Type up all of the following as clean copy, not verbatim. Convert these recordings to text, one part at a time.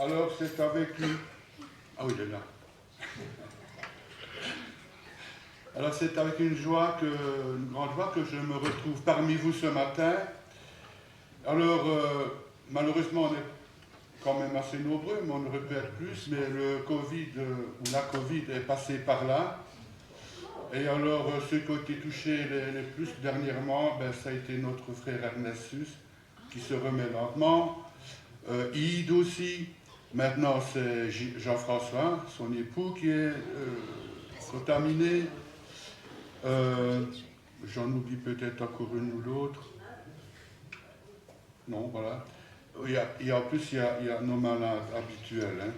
Alors c'est avec une... Ah oui, il est là. Alors c'est avec une grande joie que je me retrouve parmi vous ce matin. Alors malheureusement on est quand même assez nombreux, mais on aurait pu être plus, mais le Covid ou la Covid est passé par là. Et alors ceux qui ont été touchés les plus dernièrement, ben, ça a été notre frère Ernestus qui se remet lentement. Ide aussi. Maintenant, c'est Jean-François, son époux, qui est contaminé. J'en oublie peut-être encore une ou l'autre. Non, voilà. En plus, il y a nos malades habituels. Hein.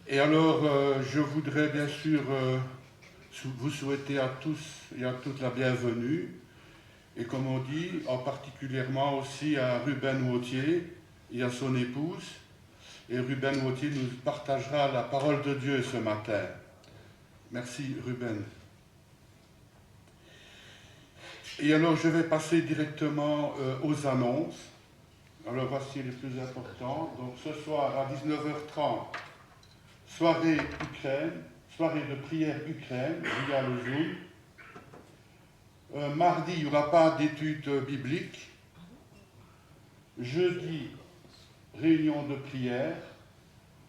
Et alors, je voudrais bien sûr vous souhaiter à tous et à toutes la bienvenue. Et comme on dit, en particulièrement aussi à Ruben Wautier et à son épouse. Et Ruben Wautier nous partagera la parole de Dieu ce matin. Merci Ruben. Et alors je vais passer directement aux annonces. Alors voici les plus importants. Donc ce soir à 19h30, soirée Ukraine, soirée de prière Ukraine via le Zoom. Mardi, il n'y aura pas d'études bibliques. Jeudi, réunion de prière.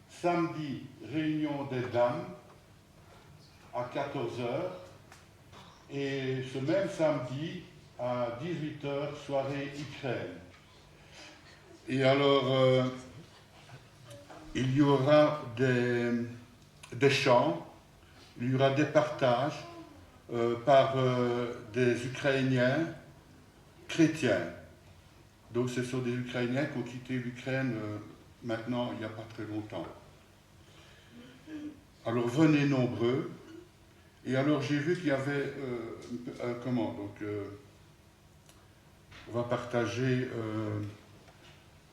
Samedi, réunion des dames à 14h. Et ce même samedi, à 18h, soirée Ukraine. Et alors, il y aura des chants, il y aura des partages par des Ukrainiens chrétiens. Donc ce sont des Ukrainiens qui ont quitté l'Ukraine maintenant, il n'y a pas très longtemps. Alors venez nombreux. Et alors j'ai vu qu'il y avait on va partager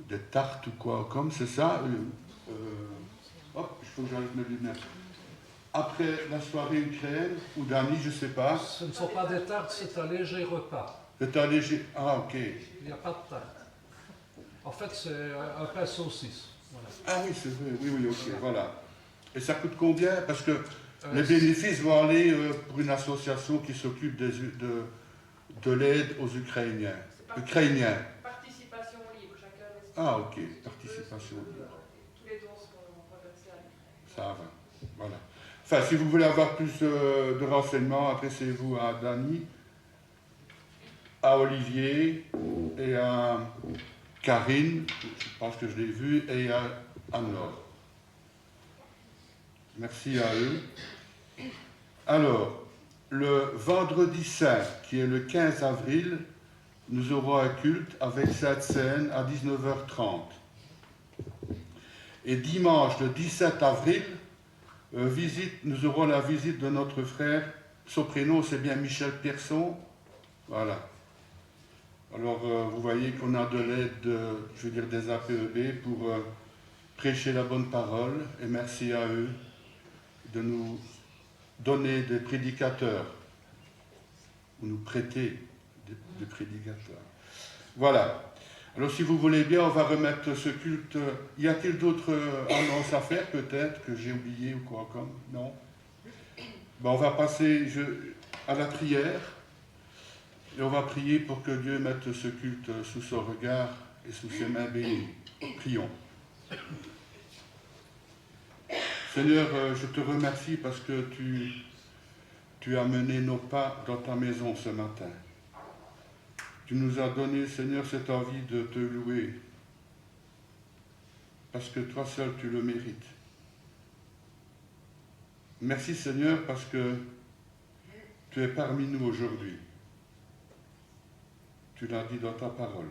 des tartes ou quoi comme, c'est ça. Hop, il faut que j'enlève mes lunettes. Après la soirée Ukraine, ou Dani, je ne sais pas. Ce ne sont pas des tartes, c'est un léger repas. C'est un léger... Ah, ok. Il n'y a pas de tarte. En fait, c'est un pain saucisse. Voilà. Ah oui, c'est vrai, oui, ok, voilà. Et ça coûte combien? Parce que les bénéfices vont aller pour une association qui s'occupe de l'aide aux Ukrainiens. Participation libre, chacun décide. Ah, ok, participation libre. Tous les dons sont reversés à l'Ukraine. Ça va, voilà. Enfin, si vous voulez avoir plus de renseignements, adressez-vous à Dani, à Olivier et à Karine, je pense que je l'ai vu, et à Anne-Laure. Merci à eux. Alors, le vendredi saint, qui est le 15 avril, nous aurons un culte avec Sainte Seine à 19h30. Et dimanche, le 17 avril, nous aurons la visite de notre frère. Son prénom, c'est bien Michel Pierson. Voilà. Alors, vous voyez qu'on a de l'aide, des APEB pour prêcher la bonne parole. Et merci à eux de nous donner des prédicateurs, ou nous prêter des prédicateurs. Voilà. Alors, si vous voulez bien, on va remettre ce culte. Y a-t-il d'autres annonces à faire, peut-être, que j'ai oublié ou quoi comme? Non? Ben, on va passer à la prière. Et on va prier pour que Dieu mette ce culte sous son regard et sous ses mains bénies. Prions. Seigneur, je te remercie parce que tu as mené nos pas dans ta maison ce matin. Tu nous as donné, Seigneur, cette envie de te louer, parce que toi seul tu le mérites. Merci, Seigneur, parce que tu es parmi nous aujourd'hui. Tu l'as dit dans ta parole.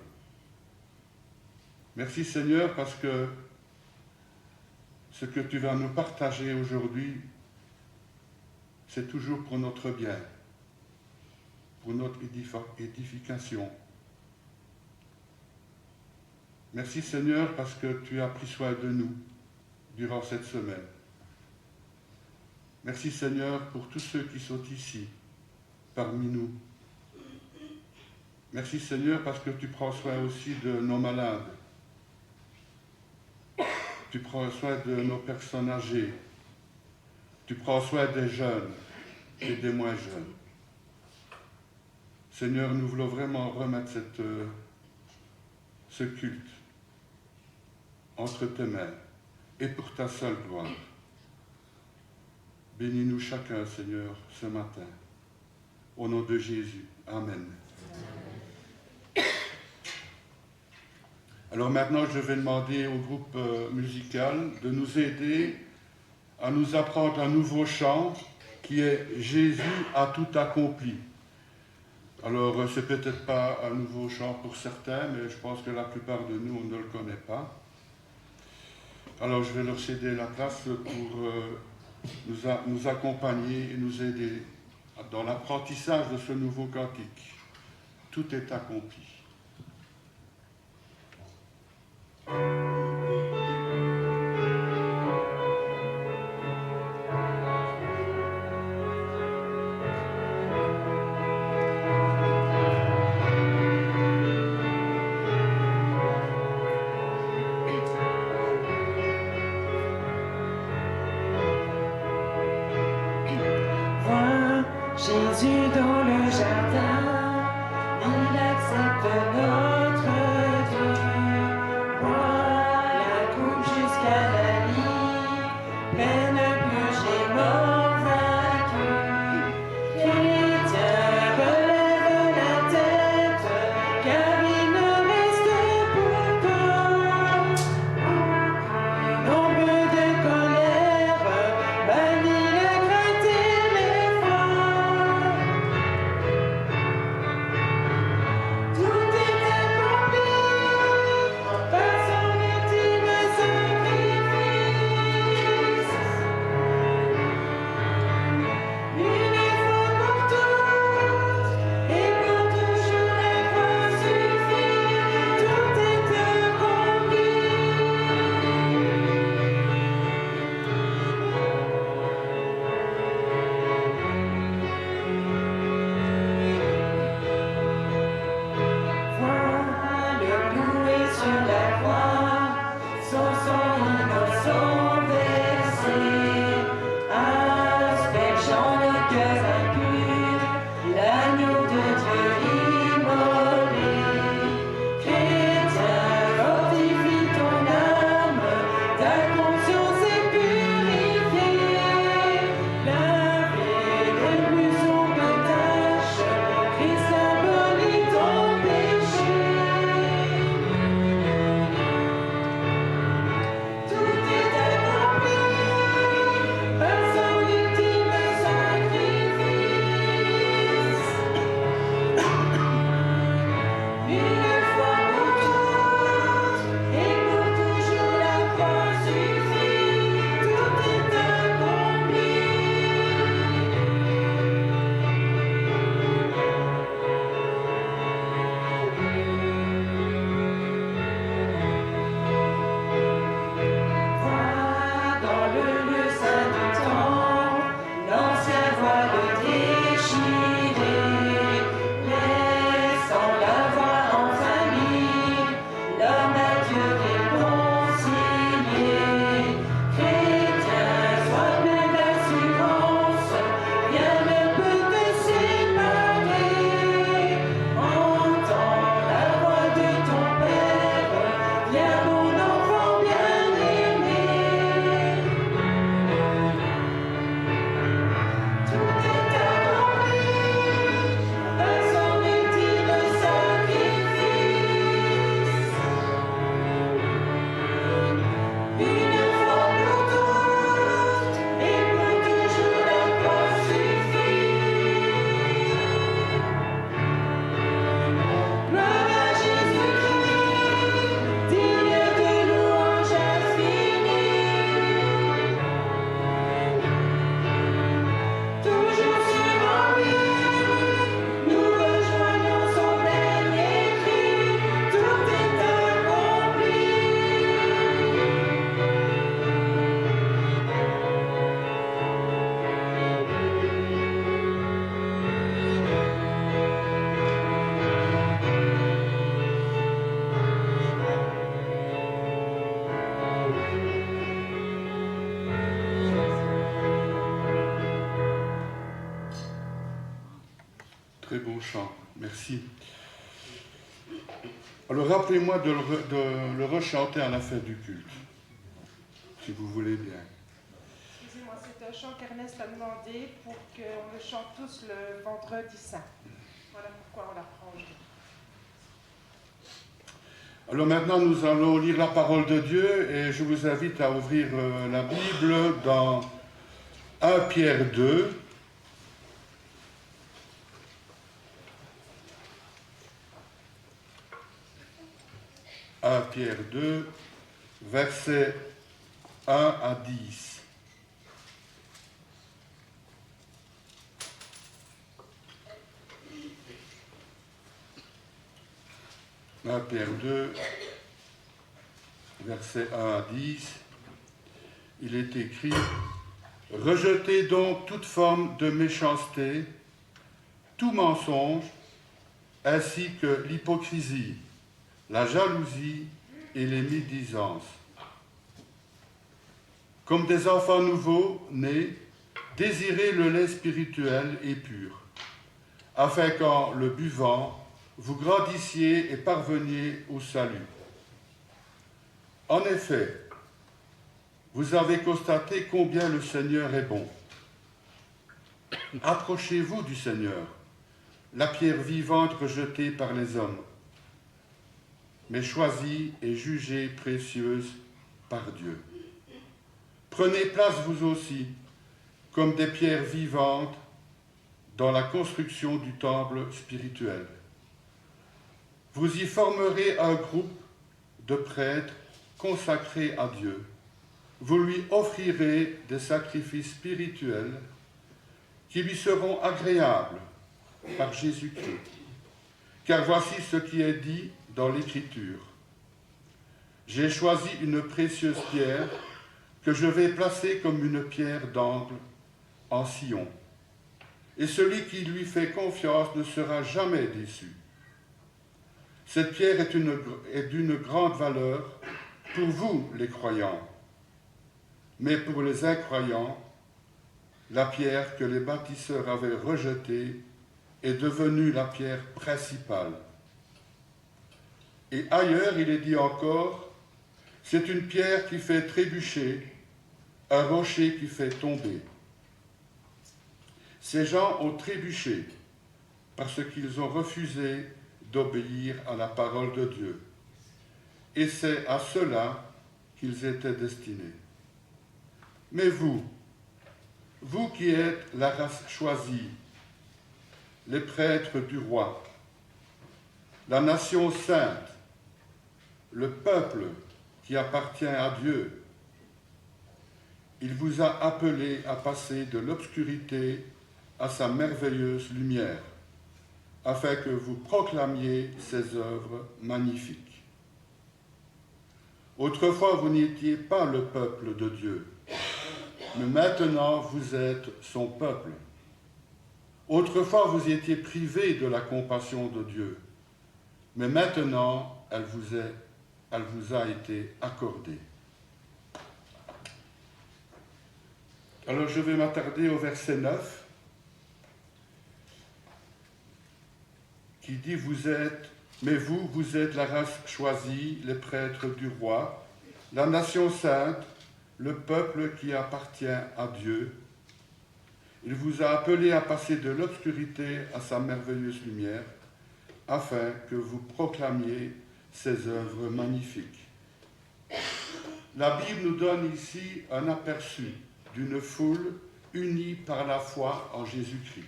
Merci, Seigneur, parce que ce que tu vas nous partager aujourd'hui, c'est toujours pour notre bien, pour notre édification. Merci Seigneur parce que tu as pris soin de nous durant cette semaine. Merci Seigneur pour tous ceux qui sont ici, parmi nous. Merci Seigneur parce que tu prends soin aussi de nos malades. Tu prends soin de nos personnes âgées. Tu prends soin des jeunes et des moins jeunes. Seigneur, nous voulons vraiment remettre ce culte entre tes mains et pour ta seule gloire. Bénis-nous chacun, Seigneur, ce matin. Au nom de Jésus. Amen. Alors maintenant, je vais demander au groupe musical de nous aider à nous apprendre un nouveau chant qui est « Jésus a tout accompli ». Alors, c'est peut-être pas un nouveau chant pour certains, mais je pense que la plupart de nous, on ne le connaît pas. Alors, je vais leur céder la place pour nous accompagner et nous aider dans l'apprentissage de ce nouveau cantique. Tout est accompli. Jésus dans le jardin, il accepte notre Dieu. Bois la coupe jusqu'à la lie, peine purgée, mort vaincue. Chrétien, relève la tête, car il ne reste pour toi nombre de colère, bannit la crainte et l'effort. Très beau chant, merci. Alors rappelez-moi de le rechanter à la fin du culte, si vous voulez bien. Excusez-moi, c'est un chant qu'Ernest a demandé pour qu'on le chante tous le vendredi saint. Voilà pourquoi on l'apprend aujourd'hui. Alors maintenant, nous allons lire la parole de Dieu et je vous invite à ouvrir la Bible dans 1 Pierre 2. 1 Pierre 2, versets 1 à 10. « 1 Pierre 2, versets 1 à 10, il est écrit « Rejetez donc toute forme de méchanceté, tout mensonge, ainsi que l'hypocrisie, la jalousie et les médisances. Comme des enfants nouveaux nés, désirez le lait spirituel et pur, afin qu'en le buvant, vous grandissiez et parveniez au salut. En effet, vous avez constaté combien le Seigneur est bon. Approchez-vous du Seigneur, la pierre vivante rejetée par les hommes, mais choisie et jugée précieuse par Dieu. Prenez place vous aussi, comme des pierres vivantes, dans la construction du temple spirituel. Vous y formerez un groupe de prêtres consacrés à Dieu. Vous lui offrirez des sacrifices spirituels qui lui seront agréables par Jésus-Christ. Car voici ce qui est dit dans l'Écriture. J'ai choisi une précieuse pierre que je vais placer comme une pierre d'angle en Sion. Et celui qui lui fait confiance ne sera jamais déçu. Cette pierre est d'une grande valeur pour vous, les croyants. Mais pour les incroyants, la pierre que les bâtisseurs avaient rejetée est devenue la pierre principale. Et ailleurs, il est dit encore, c'est une pierre qui fait trébucher, un rocher qui fait tomber. Ces gens ont trébuché parce qu'ils ont refusé d'obéir à la parole de Dieu. Et c'est à cela qu'ils étaient destinés. Mais vous qui êtes la race choisie, les prêtres du roi, la nation sainte, le peuple qui appartient à Dieu, il vous a appelé à passer de l'obscurité à sa merveilleuse lumière, afin que vous proclamiez ses œuvres magnifiques. Autrefois, vous n'étiez pas le peuple de Dieu, mais maintenant vous êtes son peuple. Autrefois, vous étiez privés de la compassion de Dieu, mais maintenant, elle vous a été accordée. Alors, je vais m'attarder au verset 9, qui dit « Mais vous êtes la race choisie, les prêtres du roi, la nation sainte, le peuple qui appartient à Dieu. Il vous a appelé à passer de l'obscurité à sa merveilleuse lumière, afin que vous proclamiez ses œuvres magnifiques. » La Bible nous donne ici un aperçu d'une foule unie par la foi en Jésus-Christ.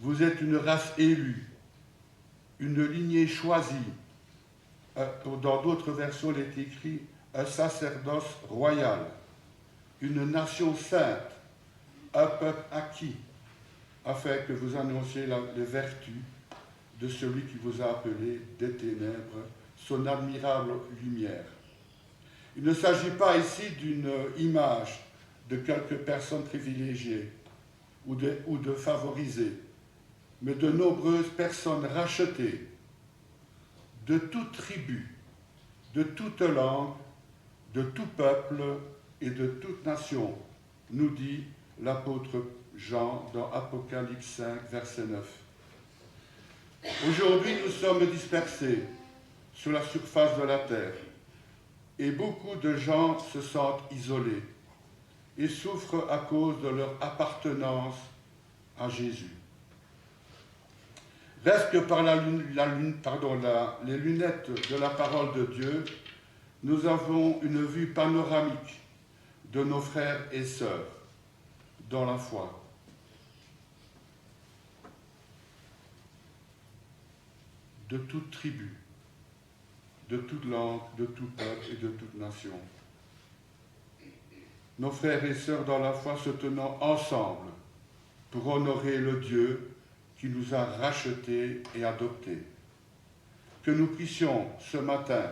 Vous êtes une race élue, une lignée choisie. Dans d'autres versions, il est écrit un sacerdoce royal, une nation sainte, un peuple acquis, afin que vous annonciez les vertus de celui qui vous a appelé des ténèbres, son admirable lumière. Il ne s'agit pas ici d'une image de quelques personnes privilégiées ou de favorisées, mais de nombreuses personnes rachetées, de toute tribu, de toute langue, de tout peuple et de toute nation, nous dit l'apôtre Jean dans Apocalypse 5, verset 9. Aujourd'hui, nous sommes dispersés sur la surface de la terre et beaucoup de gens se sentent isolés et souffrent à cause de leur appartenance à Jésus. Reste que par les lunettes de la parole de Dieu, nous avons une vue panoramique de nos frères et sœurs dans la foi. De toute tribu, de toute langue, de tout peuple et de toute nation. Nos frères et sœurs dans la foi se tenant ensemble pour honorer le Dieu qui nous a rachetés et adoptés. Que nous puissions ce matin,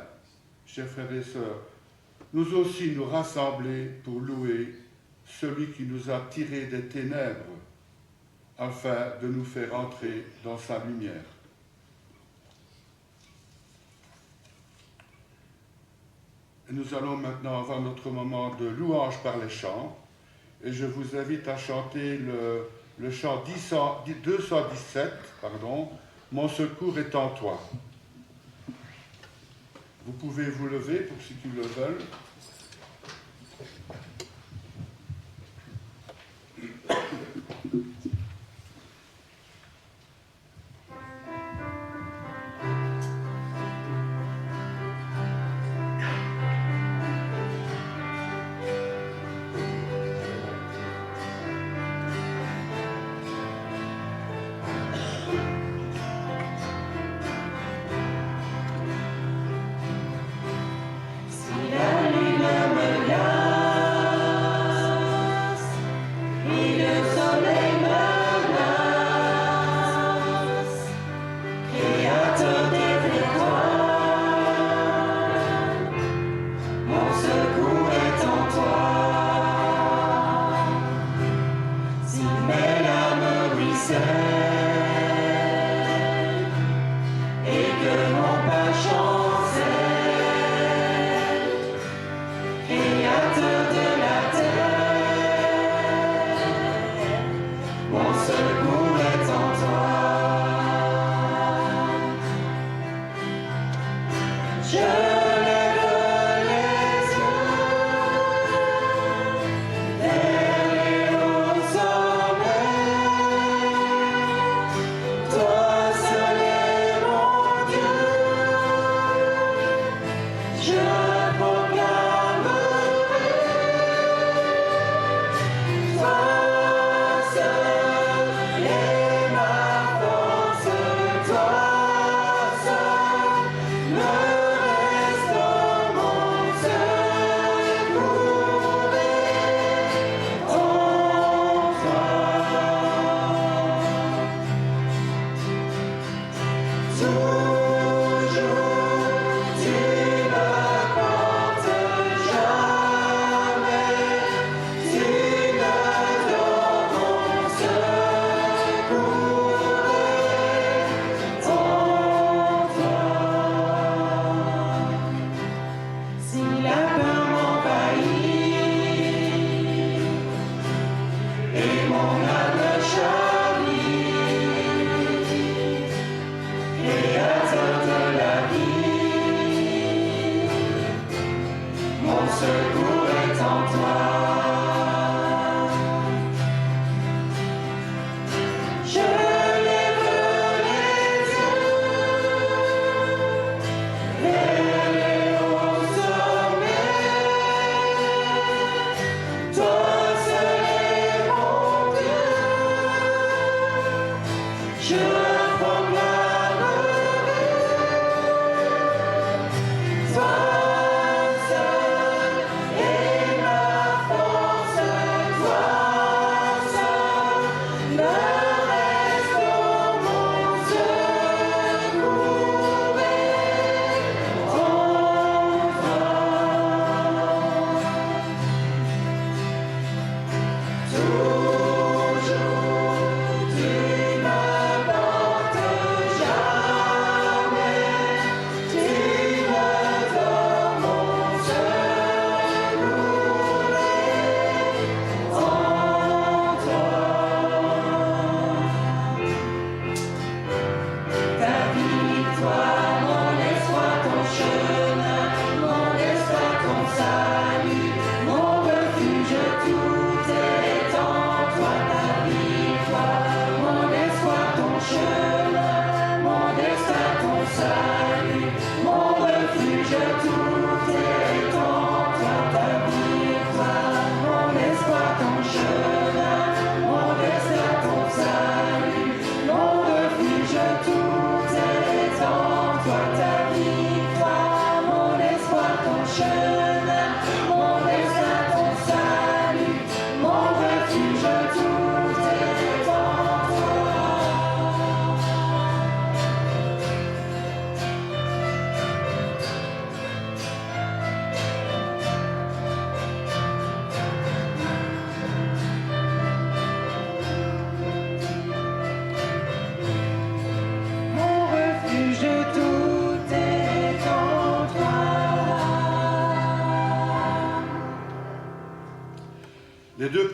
chers frères et sœurs, nous aussi nous rassembler pour louer celui qui nous a tirés des ténèbres afin de nous faire entrer dans sa lumière. Et nous allons maintenant avoir notre moment de louange par les chants et je vous invite à chanter le chant 217, Mon secours est en toi. Vous pouvez vous lever pour ceux qui le veulent.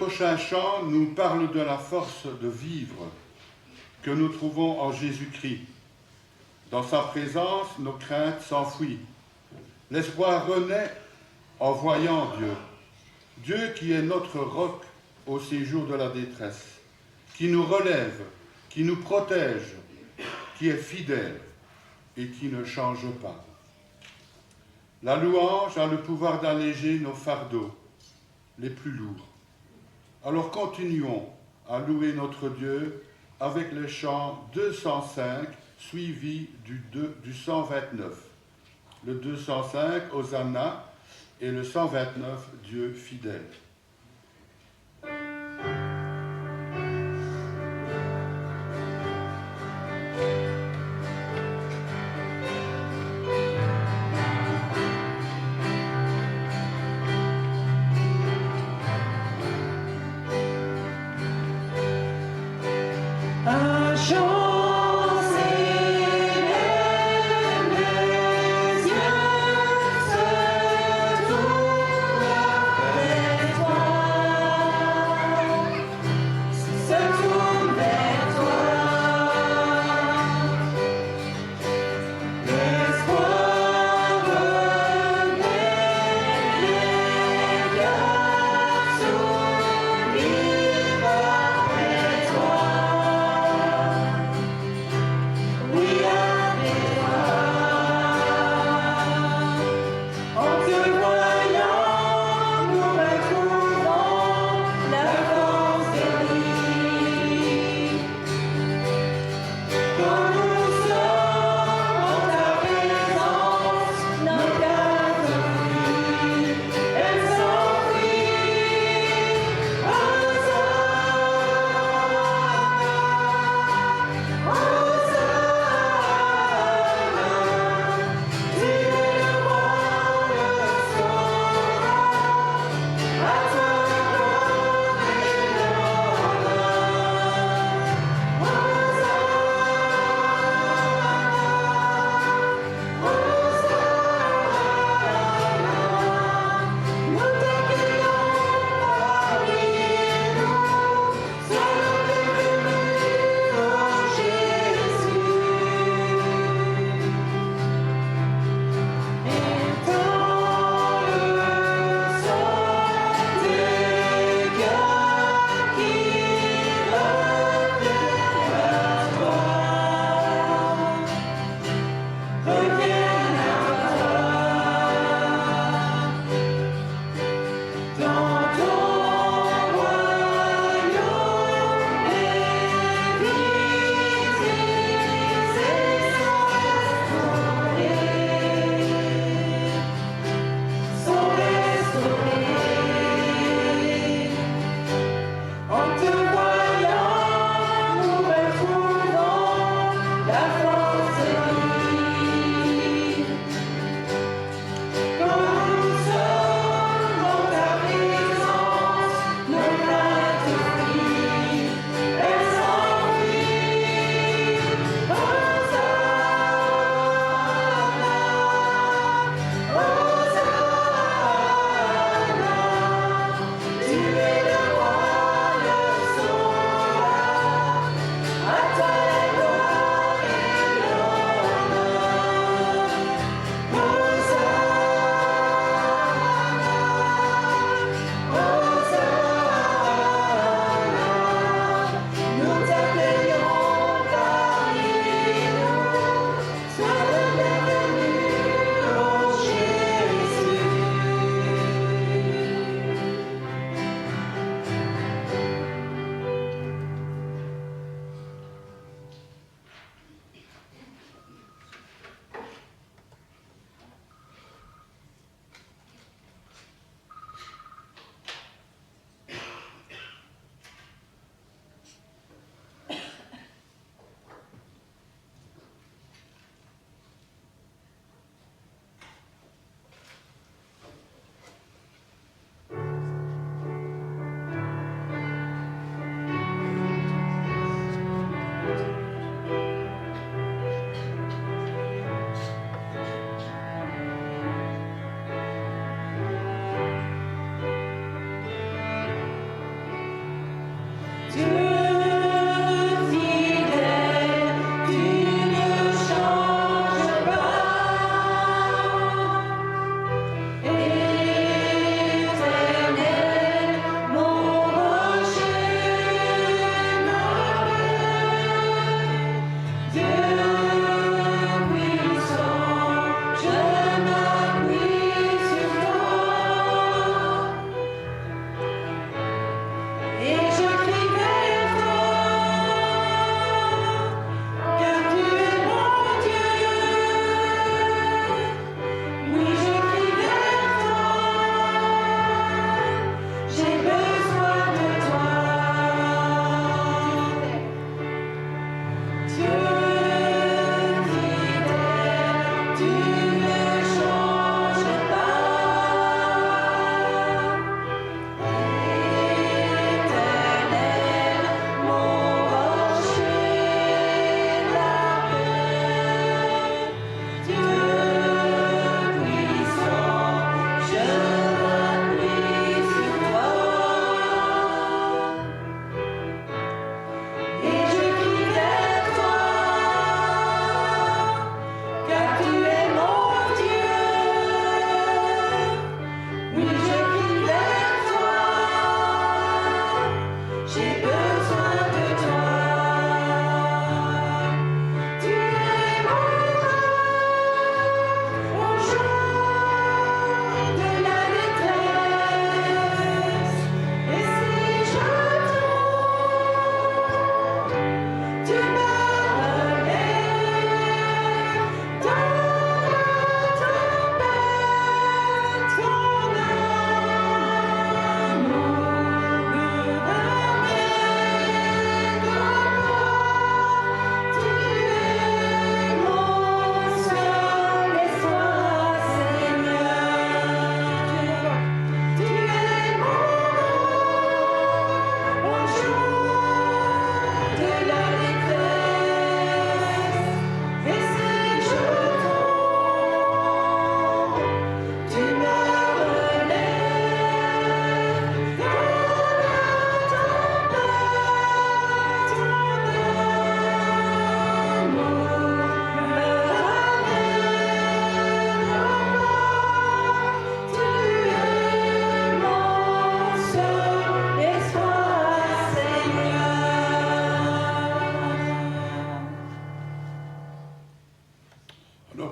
prochain chant nous parle de la force de vivre que nous trouvons en Jésus-Christ. Dans sa présence, nos craintes s'enfuient. L'espoir renaît en voyant Dieu. Dieu qui est notre roc au séjour de la détresse, qui nous relève, qui nous protège, qui est fidèle et qui ne change pas. La louange a le pouvoir d'alléger nos fardeaux les plus lourds. Alors continuons à louer notre Dieu avec le chant 205 suivi du 129. Le 205, Hosanna, et le 129, Dieu fidèle.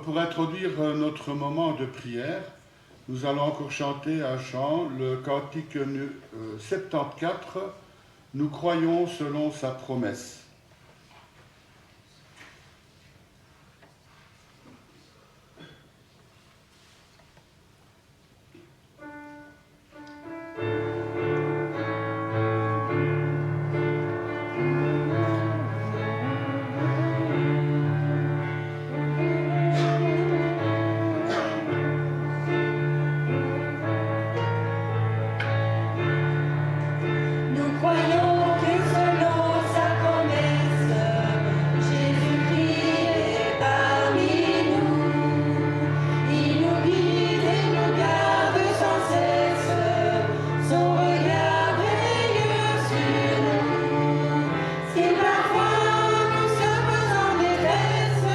pour introduire notre moment de prière, nous allons encore chanter un chant, le cantique 74, « Nous croyons selon sa promesse ». Nous croyons que selon sa promesse, Jésus-Christ est parmi nous. Il nous guide et nous garde sans cesse, son regard veille sur nous. Si parfois nous sommes en détresse,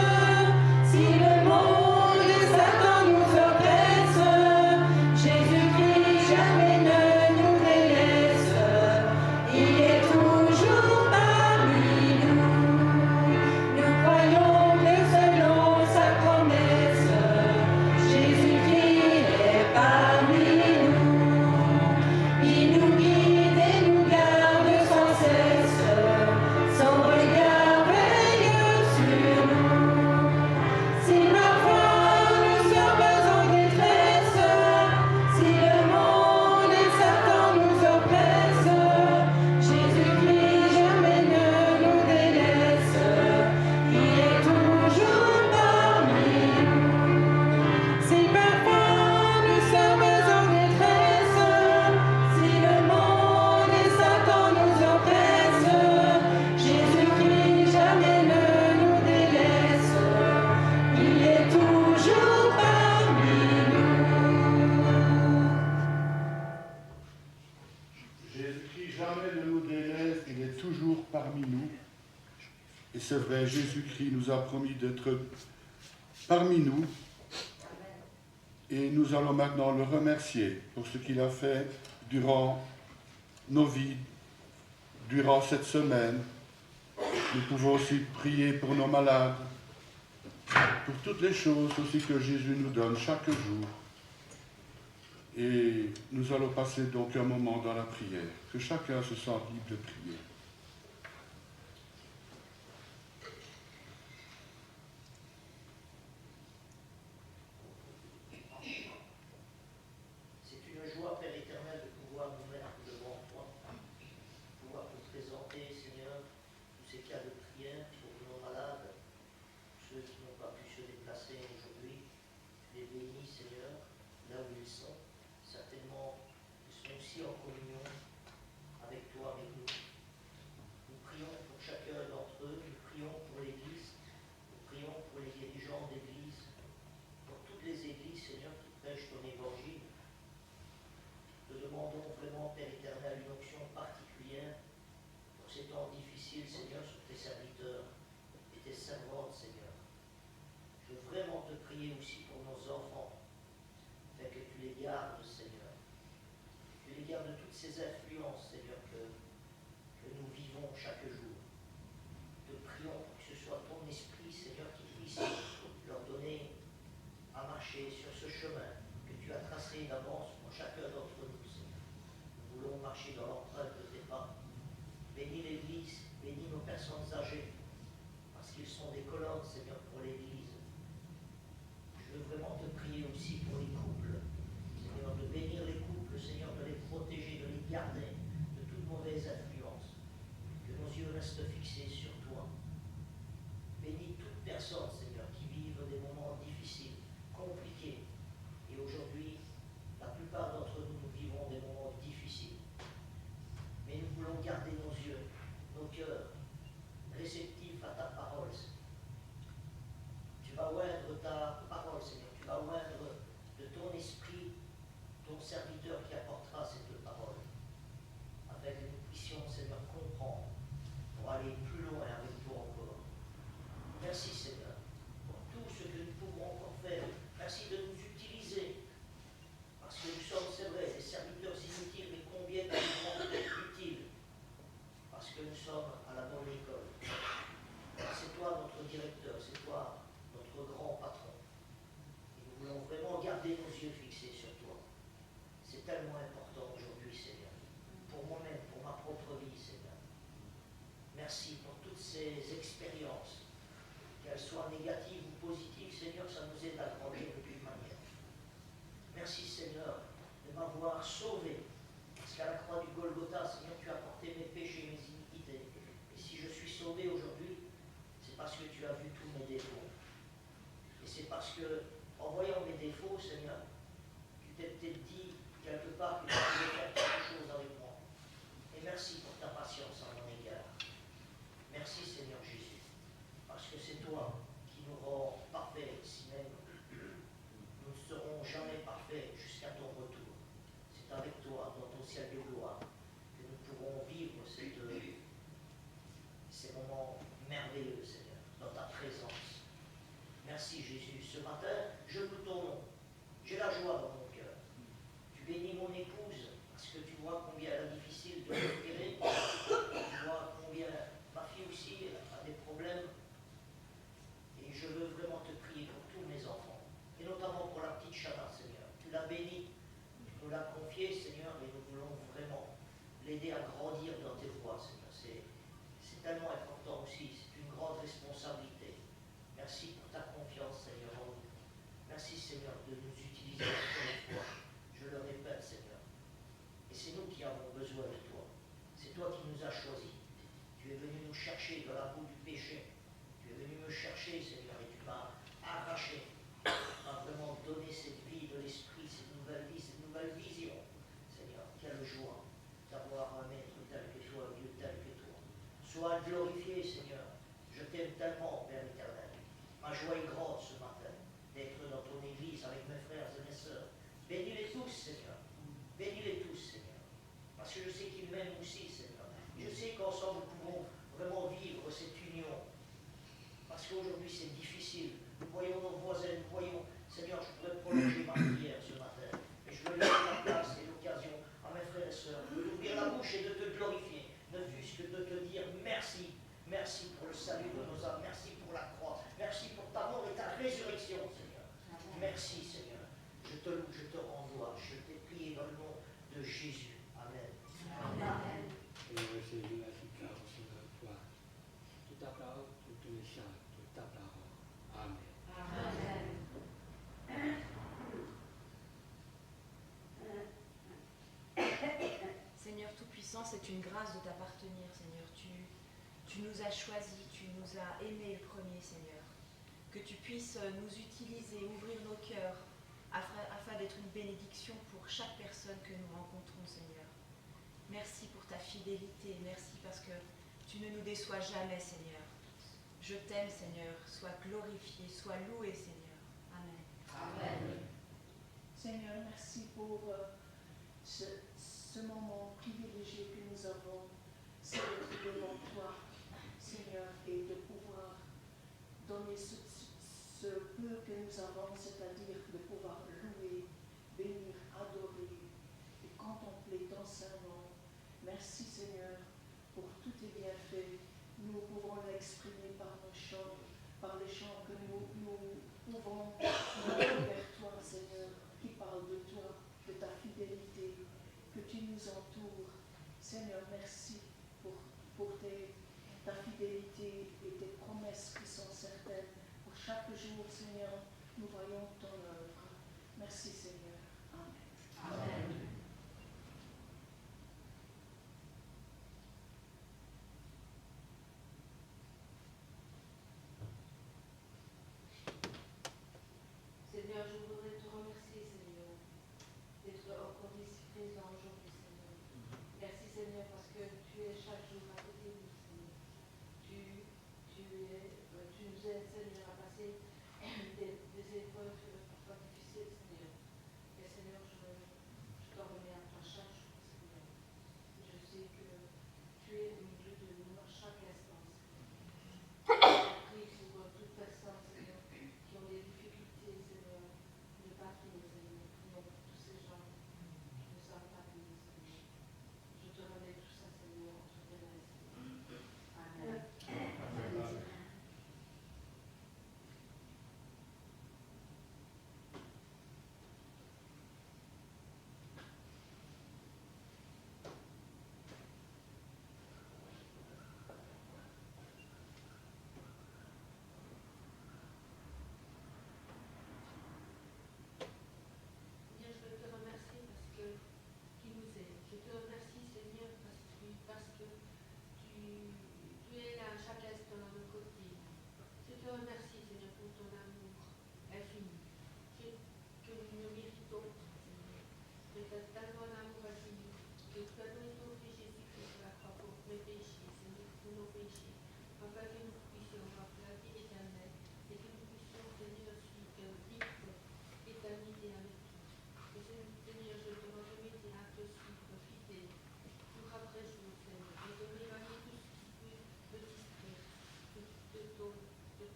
si le monde et Satan nous oppressent, Jésus-Christ jamais ne nous délaisse. Il est toujours parmi nous. Nous croyons que selon sa promesse, Jésus-Christ est parmi nous. Il nous guide et nous garde sans cesse, son regard veille sur nous. Si parfois nous sommes en détresse, si le monde et Satan nous oppressent, Jésus-Christ jamais ne nous délaisse. Il est toujours parmi nous. Si parfois nous sommes en détresse, si le monde et Satan nous oppressent, Jésus-Christ jamais ne nous délaisse. Il est toujours parmi nous. Jésus-Christ jamais ne nous délaisse, il est toujours parmi nous. Et c'est vrai, Jésus-Christ nous a promis d'être parmi nous. Et nous allons maintenant le remercier pour ce qu'il a fait durant nos vies, durant cette semaine. Nous pouvons aussi prier pour nos malades, pour toutes les choses aussi que Jésus nous donne chaque jour. Et nous allons passer donc un moment dans la prière, que chacun se sente libre de prier. C'est une joie, Père éternel, de pouvoir nous mettre devant toi, pouvoir te présenter, Seigneur, tous ces cas de prière pour nos malades, ceux qui n'ont pas pu se déplacer aujourd'hui. Les bénis, Seigneur, là où ils sont. Certainement, ils sont aussi en communion avec toi, avec nous. Nous prions pour chacun d'entre eux, nous prions pour l'Église, nous prions pour les dirigeants d'Église, pour toutes les églises, Seigneur, qui prêchent ton évangile. Te demandons vraiment, Père éternel, une onction particulière pour ces temps difficiles, Seigneur, sur tes serviteurs et tes servantes, Seigneur. Je veux vraiment te prier aussi pour nos enfants, afin que tu les gardes, Seigneur. Tu les gardes de toutes ces influences, Seigneur, que nous vivons chaque jour. Te prions pour que ce soit ton esprit, Seigneur, qui puisse leur donner à marcher sur ce chemin que tu as tracé d'avance pour chacun d'entre nous, Seigneur. Nous voulons marcher dans l'empreinte de tes pas. Bénis l'Église, bénis nos personnes âgées, parce qu'ils sont des colonnes, Seigneur, pour l'Église. Je veux vraiment te prier aussi pour les couples, Seigneur, de bénir les couples, Seigneur, de les protéger, de les garder de toute mauvaise influence. Que nos yeux restent fixés sur toi. Bénis toute personne, Seigneur, qui vive des moments difficiles, compliqués. Et aujourd'hui, la plupart d'entre nous, nous vivons des moments difficiles. Mais nous voulons garder nos yeux, nos cœurs, réceptifs à ta parole. Tu vas oindre ta parole, Seigneur. Tu vas oindre de ton esprit ton serviteur qui apportera cette parole. Afin que nous puissions, Seigneur, comprendre pour aller plus loin avec toi encore. Merci, Seigneur, pour tout ce que nous pouvons encore faire. Merci de nous utiliser. Parce que nous sommes, c'est vrai, des serviteurs inutiles, mais combien nous sommes utiles. Parce que nous sommes à la bonne école. C'est toi notre directeur, c'est toi notre grand patron. C'est tellement important aujourd'hui, Seigneur, pour moi-même, pour ma propre vie, Seigneur. Merci pour toutes ces expériences, qu'elles soient négatives ou positives, Seigneur, ça nous aide à grandir de toute manière. Merci, Seigneur, de m'avoir sauvé, parce qu'à la croix du Golgotha, Seigneur, tu as porté mes péchés, mes iniquités. Et si je suis sauvé aujourd'hui, c'est parce que tu as vu tous mes défauts. Et c'est parce que, en voyant mes défauts, Seigneur, tu t'es peut-être dit quelque part que tu pouvais faire quelque chose avec moi. Et merci pour ta patience à mon égard. Merci, Seigneur Jésus, parce que c'est toi qui nous rend parfaits, si même nous ne serons jamais parfaits jusqu'à ton retour. C'est avec toi, dans ton ciel de gloire, que nous pourrons vivre ces moments merveilleux, Seigneur, dans ta présence. Merci Jésus. Ce matin, je loue ton nom. J'ai la joie dans mon cœur. Tu bénis mon épouse, parce que tu vois combien elle est difficile de respirer. Tu vois combien ma fille aussi a des problèmes. Et je veux vraiment te prier pour tous mes enfants. Et notamment pour la petite Chana, Seigneur. Tu l'as bénie, tu nous l'as confiée, Seigneur, et nous voulons vraiment l'aider à grandir dans tes voies, Seigneur. C'est tellement important aussi, c'est une grande responsabilité. Merci pour ta confiance, Seigneur, en nous. Merci, Seigneur, de nous utiliser encore une fois. Je le répète, Seigneur. Et c'est nous qui avons besoin de toi. C'est toi qui nous as choisis. Tu es venu nous chercher dans la boue du péché. Tu es venu me chercher, Seigneur, et tu m'as arraché. Tu m'as vraiment donné cette vie de l'esprit, cette nouvelle vie, cette nouvelle vision. Seigneur, quelle joie d'avoir un maître tel que toi, un Dieu tel que toi. Sois glorifié, Seigneur. Je t'aime tellement, Père éternel. Ma joie est grande ce matin d'être dans ton église avec mes frères et mes sœurs. Bénis-les tous, Seigneur. Bénis-les tous, Seigneur. Parce que je sais qu'ils m'aiment aussi, Seigneur. Je sais qu'ensemble nous pouvons vraiment vivre cette union. Parce qu'aujourd'hui c'est difficile. Nous voyons nos voisins, nous voyons, Seigneur, je pourrais prolonger ma prière ce matin. Et je veux laisser la place et l'occasion à mes frères et sœurs d'ouvrir la bouche et de te glorifier. Ne fût-ce que de te dire merci. Merci pour le salut de nos âmes. Merci pour la croix. Merci pour ta mort et ta résurrection, Seigneur. Merci, Seigneur. Je te loue, je te rends gloire. Je t'ai prié dans le nom de Jésus. Amen. Amen. Et Seigneur, merci car sur toi. Toute ta parole, toute les chants, toute ta parole. Amen. Amen. Seigneur Tout-Puissant, c'est une grâce de t'appartenir, Seigneur. Tu nous as choisis, tu nous as aimés le premier, Seigneur. Que tu puisses nous utiliser, ouvrir nos cœurs, afin d'être une bénédiction pour chaque personne que nous rencontrons, Seigneur. Merci pour ta fidélité, merci parce que tu ne nous déçois jamais, Seigneur. Je t'aime, Seigneur. Sois glorifié, sois loué, Seigneur. Amen. Amen. Seigneur, merci pour ce moment privilégié que nous avons, c'est d'être devant toi, Seigneur, et de pouvoir donner ce peu que nous avons, c'est-à-dire de pouvoir louer, bénir, adorer et contempler ton Saint-Nom. Merci, Seigneur, pour tous tes bienfaits. Nous pouvons l'exprimer par nos chants, par les chants que nous pouvons mener vers toi, Seigneur, qui parlent de toi, de ta fidélité, que tu nous entoures. Seigneur, merci pour ta fidélité et tes promesses qui sont certaines. Pour chaque jour, Seigneur, nous voyons ton œuvre. Merci, Seigneur. Amen. Amen. Seigneur, je voudrais te remercier, Seigneur, d'être encore ici présent aujourd'hui, Seigneur. Merci, Seigneur, parce que tu es chaque jour à côté de nous, Seigneur.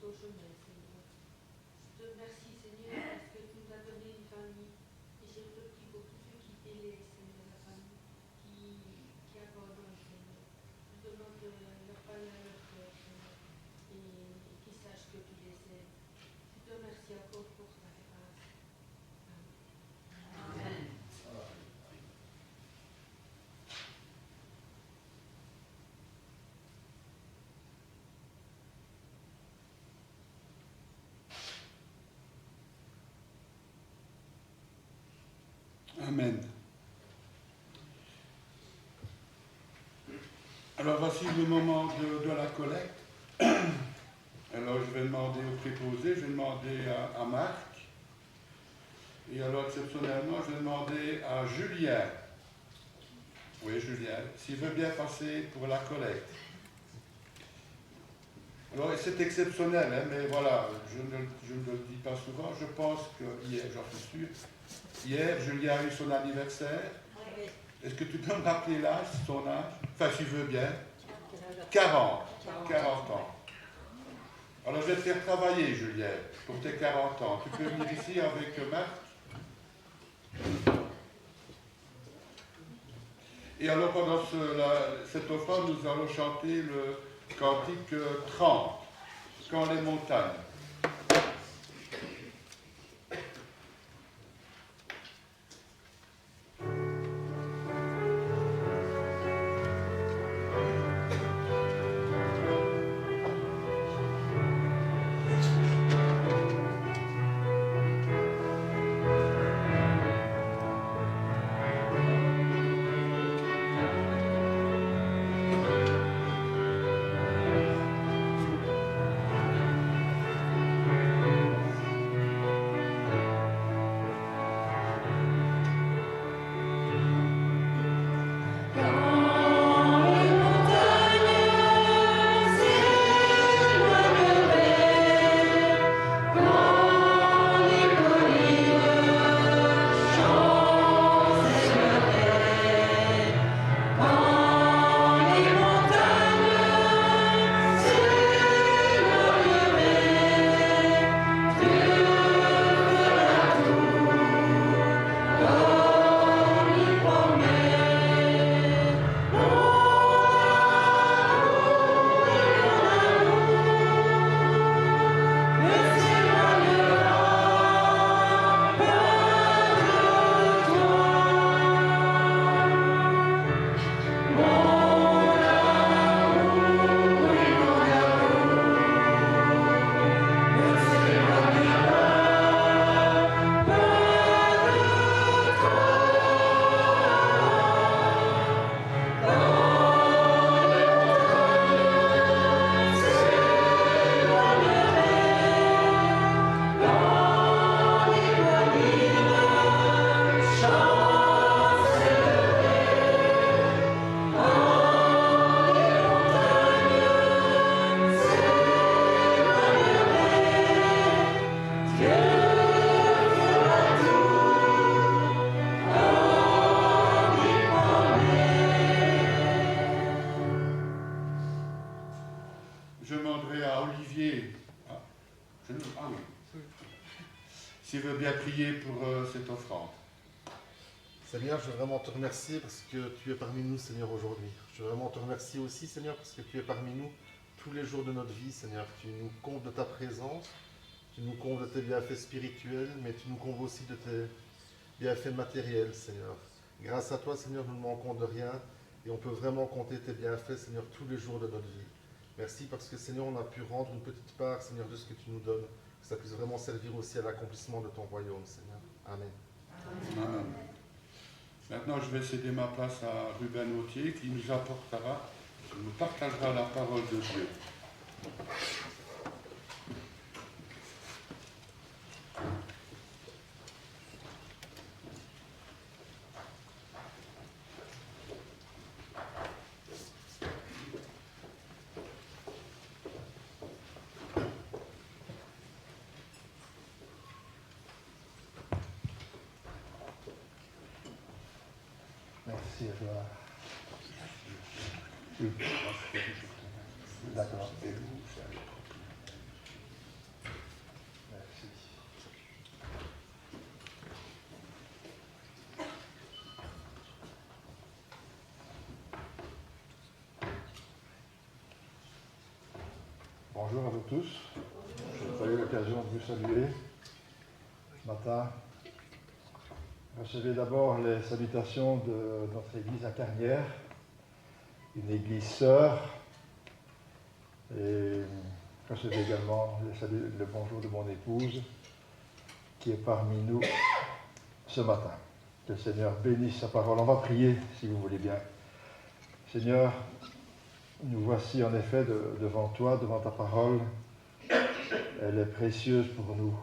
ton chemin, Seigneur. Je te remercie, Seigneur, parce que tu nous as donné une famille. Et je te prie pour tous ceux qui délaissent, Seigneur, la famille, qui abandonnent, Seigneur. Je demande de leur parler à leur cœur, Seigneur, et qu'ils sachent que tu les aimes. Je te remercie encore pour ta grâce. Amen. Amen. Alors voici le moment de la collecte. Alors je vais demander au préposé, je vais demander à Marc. Et alors exceptionnellement, je vais demander à Julien. Oui, Julien, s'il veut bien passer pour la collecte. Alors c'est exceptionnel, hein, mais voilà, je ne le dis pas souvent. Je pense que hier, j'en suis sûr, hier, Julien a eu son anniversaire. Est-ce que tu peux me rappeler l'âge, son âge? Enfin, s'il veut bien. 40 ans. Alors, je vais te faire travailler, Julien, pour tes 40 ans. Tu peux venir ici avec Marc. Et alors, pendant cette offrande, nous allons chanter le cantique 30, Quand les montagnes. Je demanderai à Olivier, s'il veut bien prier pour cette offrande. Seigneur, je veux vraiment te remercier parce que tu es parmi nous, Seigneur, aujourd'hui. Je veux vraiment te remercier aussi, Seigneur, parce que tu es parmi nous tous les jours de notre vie, Seigneur. Tu nous combles de ta présence, tu nous combles de tes bienfaits spirituels, mais tu nous combles aussi de tes bienfaits matériels, Seigneur. Grâce à toi, Seigneur, nous ne manquons de rien et on peut vraiment compter tes bienfaits, Seigneur, tous les jours de notre vie. Merci parce que, Seigneur, on a pu rendre une petite part, Seigneur, de ce que tu nous donnes, que ça puisse vraiment servir aussi à l'accomplissement de ton royaume, Seigneur. Amen. Amen. Maintenant, je vais céder ma place à Ruben Autier qui nous apportera, qui nous partagera la parole de Dieu. Merci, Edouard. D'accord. Bonjour à vous tous. Je n'ai pas eu l'occasion de vous saluer ce matin. Recevez d'abord les salutations de notre église à Carnières, une église sœur. Et recevez également le bonjour de mon épouse qui est parmi nous ce matin. Que le Seigneur bénisse sa parole. On va prier si vous voulez bien. Seigneur, nous voici en effet devant toi, devant ta parole. Elle est précieuse pour nous.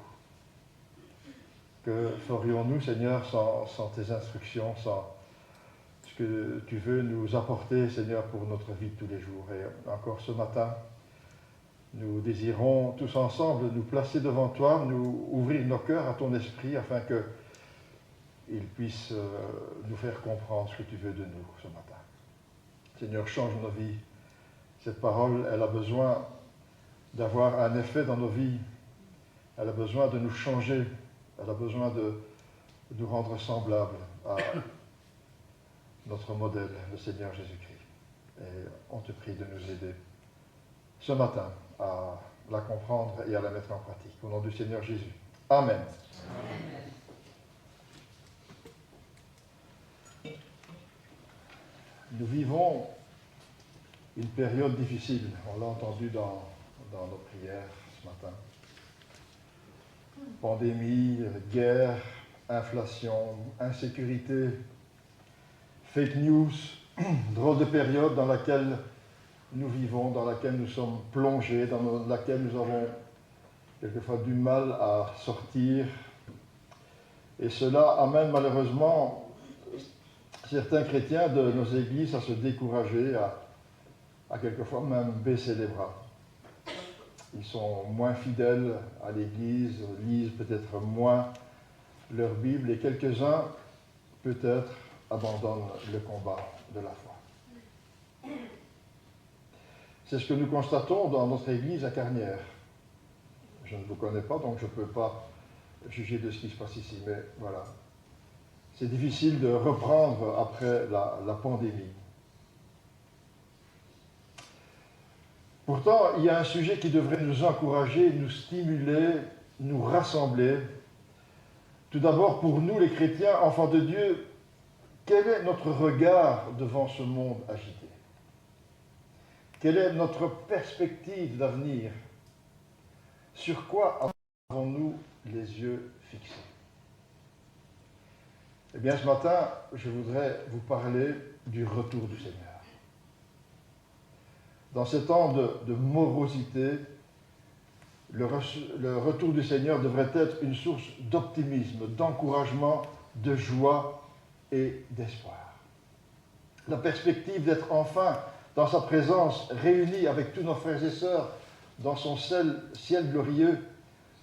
Que ferions-nous, Seigneur, sans tes instructions, sans ce que tu veux nous apporter, Seigneur, pour notre vie de tous les jours. Et encore ce matin, nous désirons tous ensemble nous placer devant toi, nous ouvrir nos cœurs à ton esprit afin qu'il puisse nous faire comprendre ce que tu veux de nous ce matin. Seigneur, change nos vies. Cette parole, elle a besoin d'avoir un effet dans nos vies. Elle a besoin de nous changer. Elle a besoin de nous rendre semblables à notre modèle, le Seigneur Jésus-Christ. Et on te prie de nous aider ce matin à la comprendre et à la mettre en pratique. Au nom du Seigneur Jésus. Amen. Amen. Nous vivons une période difficile. On l'a entendu dans nos prières ce matin. Pandémie, guerre, inflation, insécurité, fake news, drôle de période dans laquelle nous vivons, dans laquelle nous sommes plongés, dans laquelle nous avons quelquefois du mal à sortir. Et cela amène malheureusement certains chrétiens de nos églises à se décourager, à quelquefois même baisser les bras. Ils sont moins fidèles à l'Église, lisent peut-être moins leur Bible et quelques-uns, peut-être, abandonnent le combat de la foi. C'est ce que nous constatons dans notre Église à Carnières. Je ne vous connais pas, donc je ne peux pas juger de ce qui se passe ici, mais voilà. C'est difficile de reprendre après la pandémie. Pourtant, il y a un sujet qui devrait nous encourager, nous stimuler, nous rassembler. Tout d'abord, pour nous, les chrétiens, enfants de Dieu, quel est notre regard devant ce monde agité? Quelle est notre perspective d'avenir? Sur quoi avons-nous les yeux fixés? Eh bien, ce matin, je voudrais vous parler du retour du Seigneur. Dans ces temps de morosité, le retour du Seigneur devrait être une source d'optimisme, d'encouragement, de joie et d'espoir. La perspective d'être enfin dans sa présence, réunis avec tous nos frères et sœurs dans son ciel glorieux,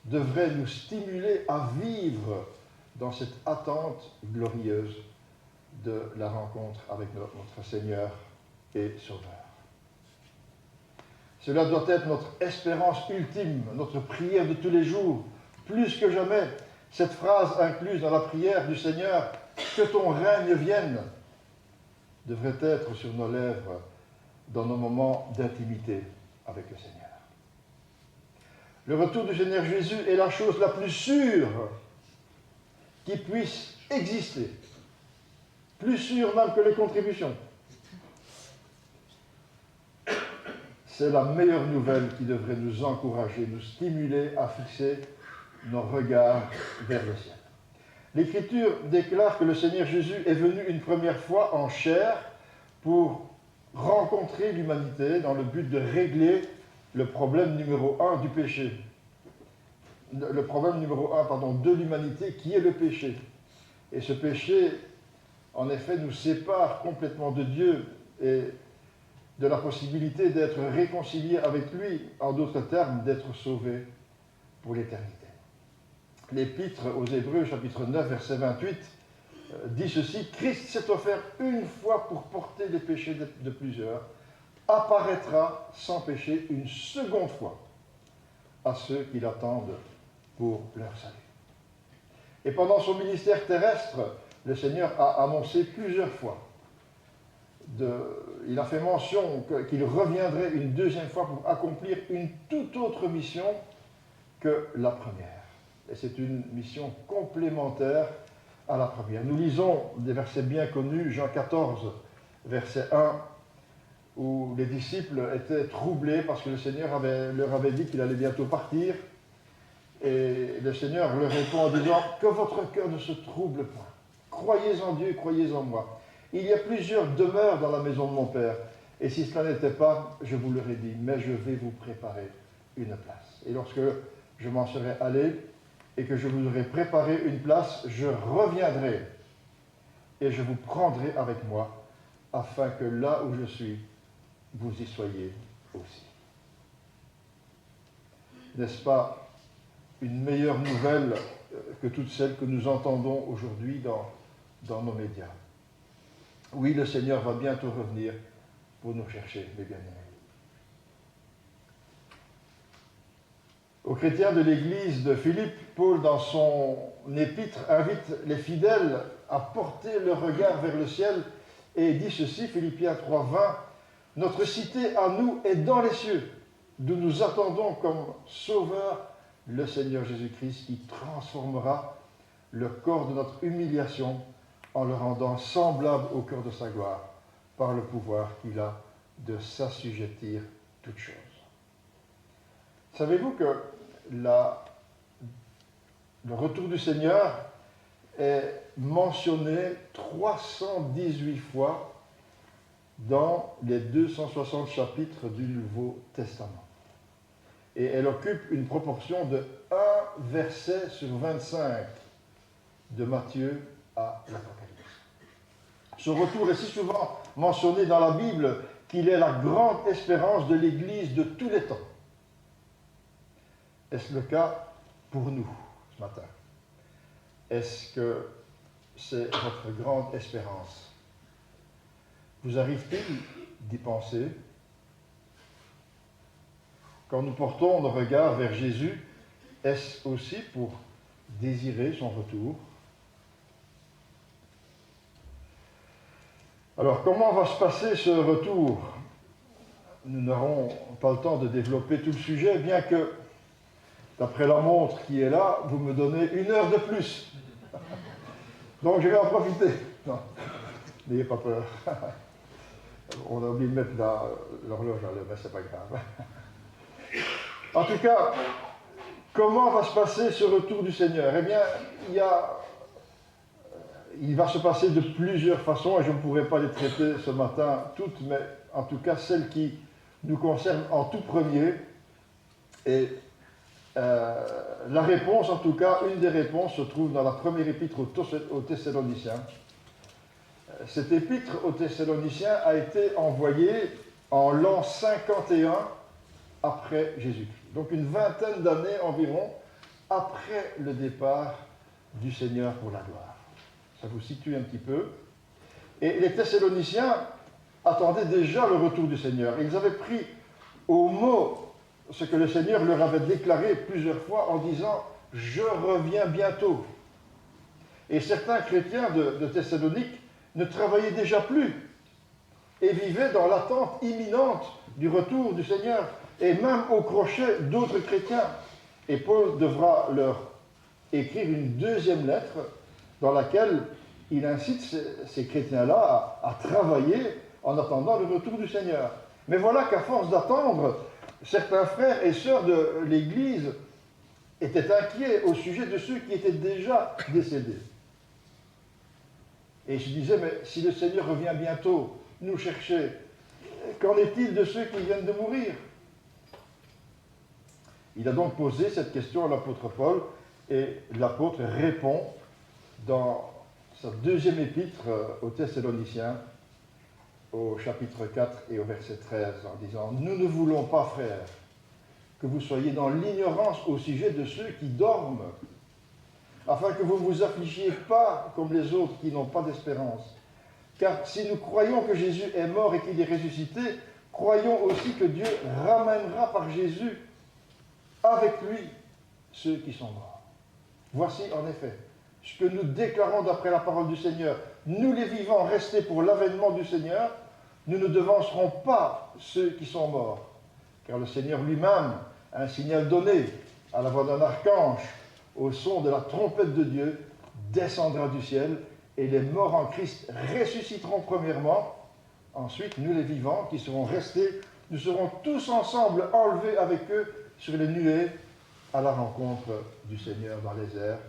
devrait nous stimuler à vivre dans cette attente glorieuse de la rencontre avec notre Seigneur et Sauveur. Cela doit être notre espérance ultime, notre prière de tous les jours. Plus que jamais, cette phrase incluse dans la prière du Seigneur, « Que ton règne vienne », devrait être sur nos lèvres dans nos moments d'intimité avec le Seigneur. Le retour du Seigneur Jésus est la chose la plus sûre qui puisse exister. Plus sûre même que les contributions. C'est la meilleure nouvelle qui devrait nous encourager, nous stimuler à fixer nos regards vers le ciel. L'Écriture déclare que le Seigneur Jésus est venu une première fois en chair pour rencontrer l'humanité dans le but de régler le problème numéro 1 du péché. Le problème numéro 1, de l'humanité, qui est le péché. Et ce péché, en effet, nous sépare complètement de Dieu et de la possibilité d'être réconcilié avec lui, en d'autres termes, d'être sauvé pour l'éternité. L'Épître aux Hébreux, chapitre 9, verset 28, dit ceci: « Christ s'est offert une fois pour porter les péchés de plusieurs, apparaîtra sans péché une seconde fois à ceux qui l'attendent pour leur salut. » Et pendant son ministère terrestre, le Seigneur a annoncé plusieurs fois il a fait mention qu'il reviendrait une deuxième fois pour accomplir une toute autre mission que la première. Et c'est une mission complémentaire à la première. Nous lisons des versets bien connus, Jean 14, verset 1, où les disciples étaient troublés parce que le Seigneur leur avait dit qu'il allait bientôt partir. Et le Seigneur leur répond en disant « Que votre cœur ne se trouble point. Croyez en Dieu, croyez en moi. Il y a plusieurs demeures dans la maison de mon Père. Et si cela n'était pas, je vous l'aurais dit, mais je vais vous préparer une place. Et lorsque je m'en serai allé et que je vous aurai préparé une place, je reviendrai et je vous prendrai avec moi, afin que là où je suis, vous y soyez aussi. » N'est-ce pas une meilleure nouvelle que toutes celles que nous entendons aujourd'hui dans nos médias? Oui, le Seigneur va bientôt revenir pour nous chercher, mes bien-aimés. Aux chrétiens de l'église de Philippe, Paul, dans son épître, invite les fidèles à porter leur regard vers le ciel et dit ceci, Philippiens 3,20, « Notre cité à nous est dans les cieux, d'où nous attendons comme sauveur le Seigneur Jésus-Christ qui transformera le corps de notre humiliation en le rendant semblable au cœur de sa gloire par le pouvoir qu'il a de s'assujettir toutes choses. » Savez-vous que le retour du Seigneur est mentionné 318 fois dans les 260 chapitres du Nouveau Testament. Et elle occupe une proportion de 1 verset sur 25 de Matthieu à l'Apocalypse. Ce retour est si souvent mentionné dans la Bible qu'il est la grande espérance de l'Église de tous les temps. Est-ce le cas pour nous ce matin? Est-ce que c'est votre grande espérance? Vous arrive-t-il d'y penser? Quand nous portons nos regards vers Jésus, est-ce aussi pour désirer son retour? Alors, comment va se passer ce retour? Nous n'aurons pas le temps de développer tout le sujet, bien que, d'après la montre qui est là, vous me donnez 1 heure de plus. Donc, je vais en profiter. Non, n'ayez pas peur. On a oublié de mettre l'horloge à l'heure, mais c'est pas grave. En tout cas, comment va se passer ce retour du Seigneur? Eh bien, il va se passer de plusieurs façons, et je ne pourrai pas les traiter ce matin toutes, mais en tout cas celles qui nous concernent en tout premier. Et la réponse, en tout cas, une des réponses se trouve dans la première épître aux Thessaloniciens. Cette épître aux Thessaloniciens a été envoyée en l'an 51 après Jésus-Christ. Donc une vingtaine d'années environ après le départ du Seigneur pour la gloire. Ça vous situe un petit peu. Et les Thessaloniciens attendaient déjà le retour du Seigneur. Ils avaient pris au mot ce que le Seigneur leur avait déclaré plusieurs fois en disant « Je reviens bientôt ». Et certains chrétiens de Thessalonique ne travaillaient déjà plus et vivaient dans l'attente imminente du retour du Seigneur, et même au crochet d'autres chrétiens. Et Paul devra leur écrire une deuxième lettre dans laquelle il incite ces chrétiens-là à travailler en attendant le retour du Seigneur. Mais voilà qu'à force d'attendre, certains frères et sœurs de l'Église étaient inquiets au sujet de ceux qui étaient déjà décédés. Et je disais, mais si le Seigneur revient bientôt nous chercher, qu'en est-il de ceux qui viennent de mourir? Il a donc posé cette question à l'apôtre Paul, et l'apôtre répond dans sa deuxième épître aux Thessaloniciens, au chapitre 4 et au verset 13, en disant « Nous ne voulons pas, frères, que vous soyez dans l'ignorance au sujet de ceux qui dorment, afin que vous ne vous affligiez pas comme les autres qui n'ont pas d'espérance. Car si nous croyons que Jésus est mort et qu'il est ressuscité, croyons aussi que Dieu ramènera par Jésus avec lui ceux qui sont morts. Voici en effet ce que nous déclarons d'après la parole du Seigneur. Nous les vivants restés pour l'avènement du Seigneur, nous ne devancerons pas ceux qui sont morts, car le Seigneur lui-même a un signal donné à la voix d'un archange, au son de la trompette de Dieu, descendra du ciel, et les morts en Christ ressusciteront premièrement. Ensuite, nous les vivants qui serons restés, nous serons tous ensemble enlevés avec eux sur les nuées à la rencontre du Seigneur dans les airs,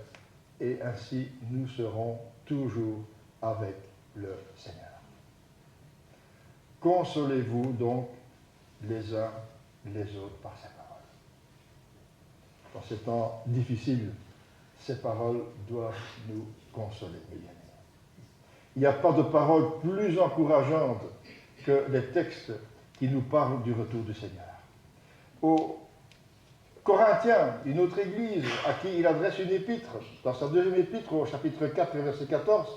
et ainsi nous serons toujours avec le Seigneur. Consolez-vous donc les uns les autres par ces paroles. Dans ces temps difficiles, ces paroles doivent nous consoler, mes bien-aimés. Il n'y a pas de paroles plus encourageantes que les textes qui nous parlent du retour du Seigneur. Aux Corinthiens, une autre église à qui il adresse une épître, dans sa deuxième épître, au chapitre 4, verset 14,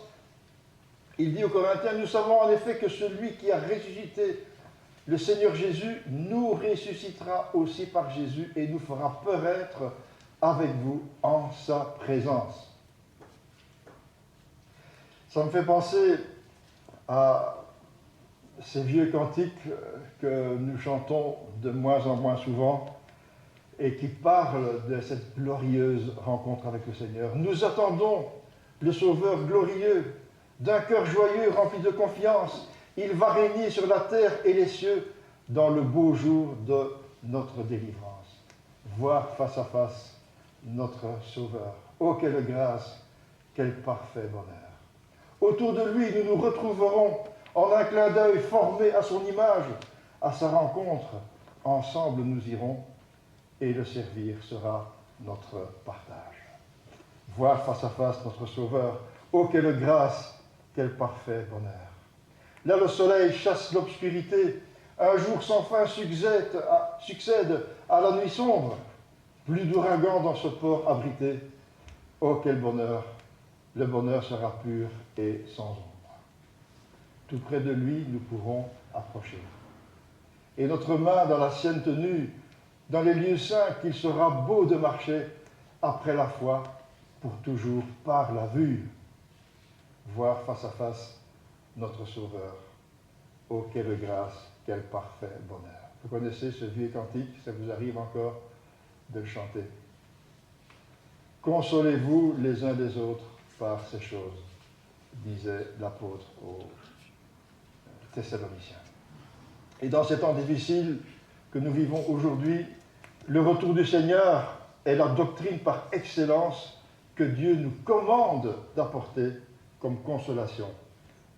il dit aux Corinthiens, nous savons en effet que celui qui a ressuscité le Seigneur Jésus nous ressuscitera aussi par Jésus et nous fera paraître avec vous en sa présence. Ça me fait penser à ces vieux cantiques que nous chantons de moins en moins souvent et qui parlent de cette glorieuse rencontre avec le Seigneur. Nous attendons le Sauveur glorieux, d'un cœur joyeux rempli de confiance. Il va régner sur la terre et les cieux dans le beau jour de notre délivrance. Voir face à face notre Sauveur. Oh, quelle grâce, quel parfait bonheur. Autour de lui, nous nous retrouverons en un clin d'œil formé à son image. À sa rencontre, ensemble nous irons et le servir sera notre partage. Voir face à face notre Sauveur. Oh, quelle grâce, quel parfait bonheur. Là, le soleil chasse l'obscurité. Un jour sans fin succède à la nuit sombre. Plus d'ouragan dans ce port abrité. Oh, quel bonheur! Le bonheur sera pur et sans ombre. Tout près de lui, nous pourrons approcher. Et notre main dans la sienne tenue, dans les lieux saints, qu'il sera beau de marcher après la foi, pour toujours par la vue, voir face à face notre Sauveur. Oh, quelle grâce, quel parfait bonheur. Vous connaissez ce vieux cantique, ça vous arrive encore de le chanter. Consolez-vous les uns des autres par ces choses, disait l'apôtre aux Thessaloniciens. Et dans ces temps difficiles que nous vivons aujourd'hui, le retour du Seigneur est la doctrine par excellence que Dieu nous commande d'apporter comme consolation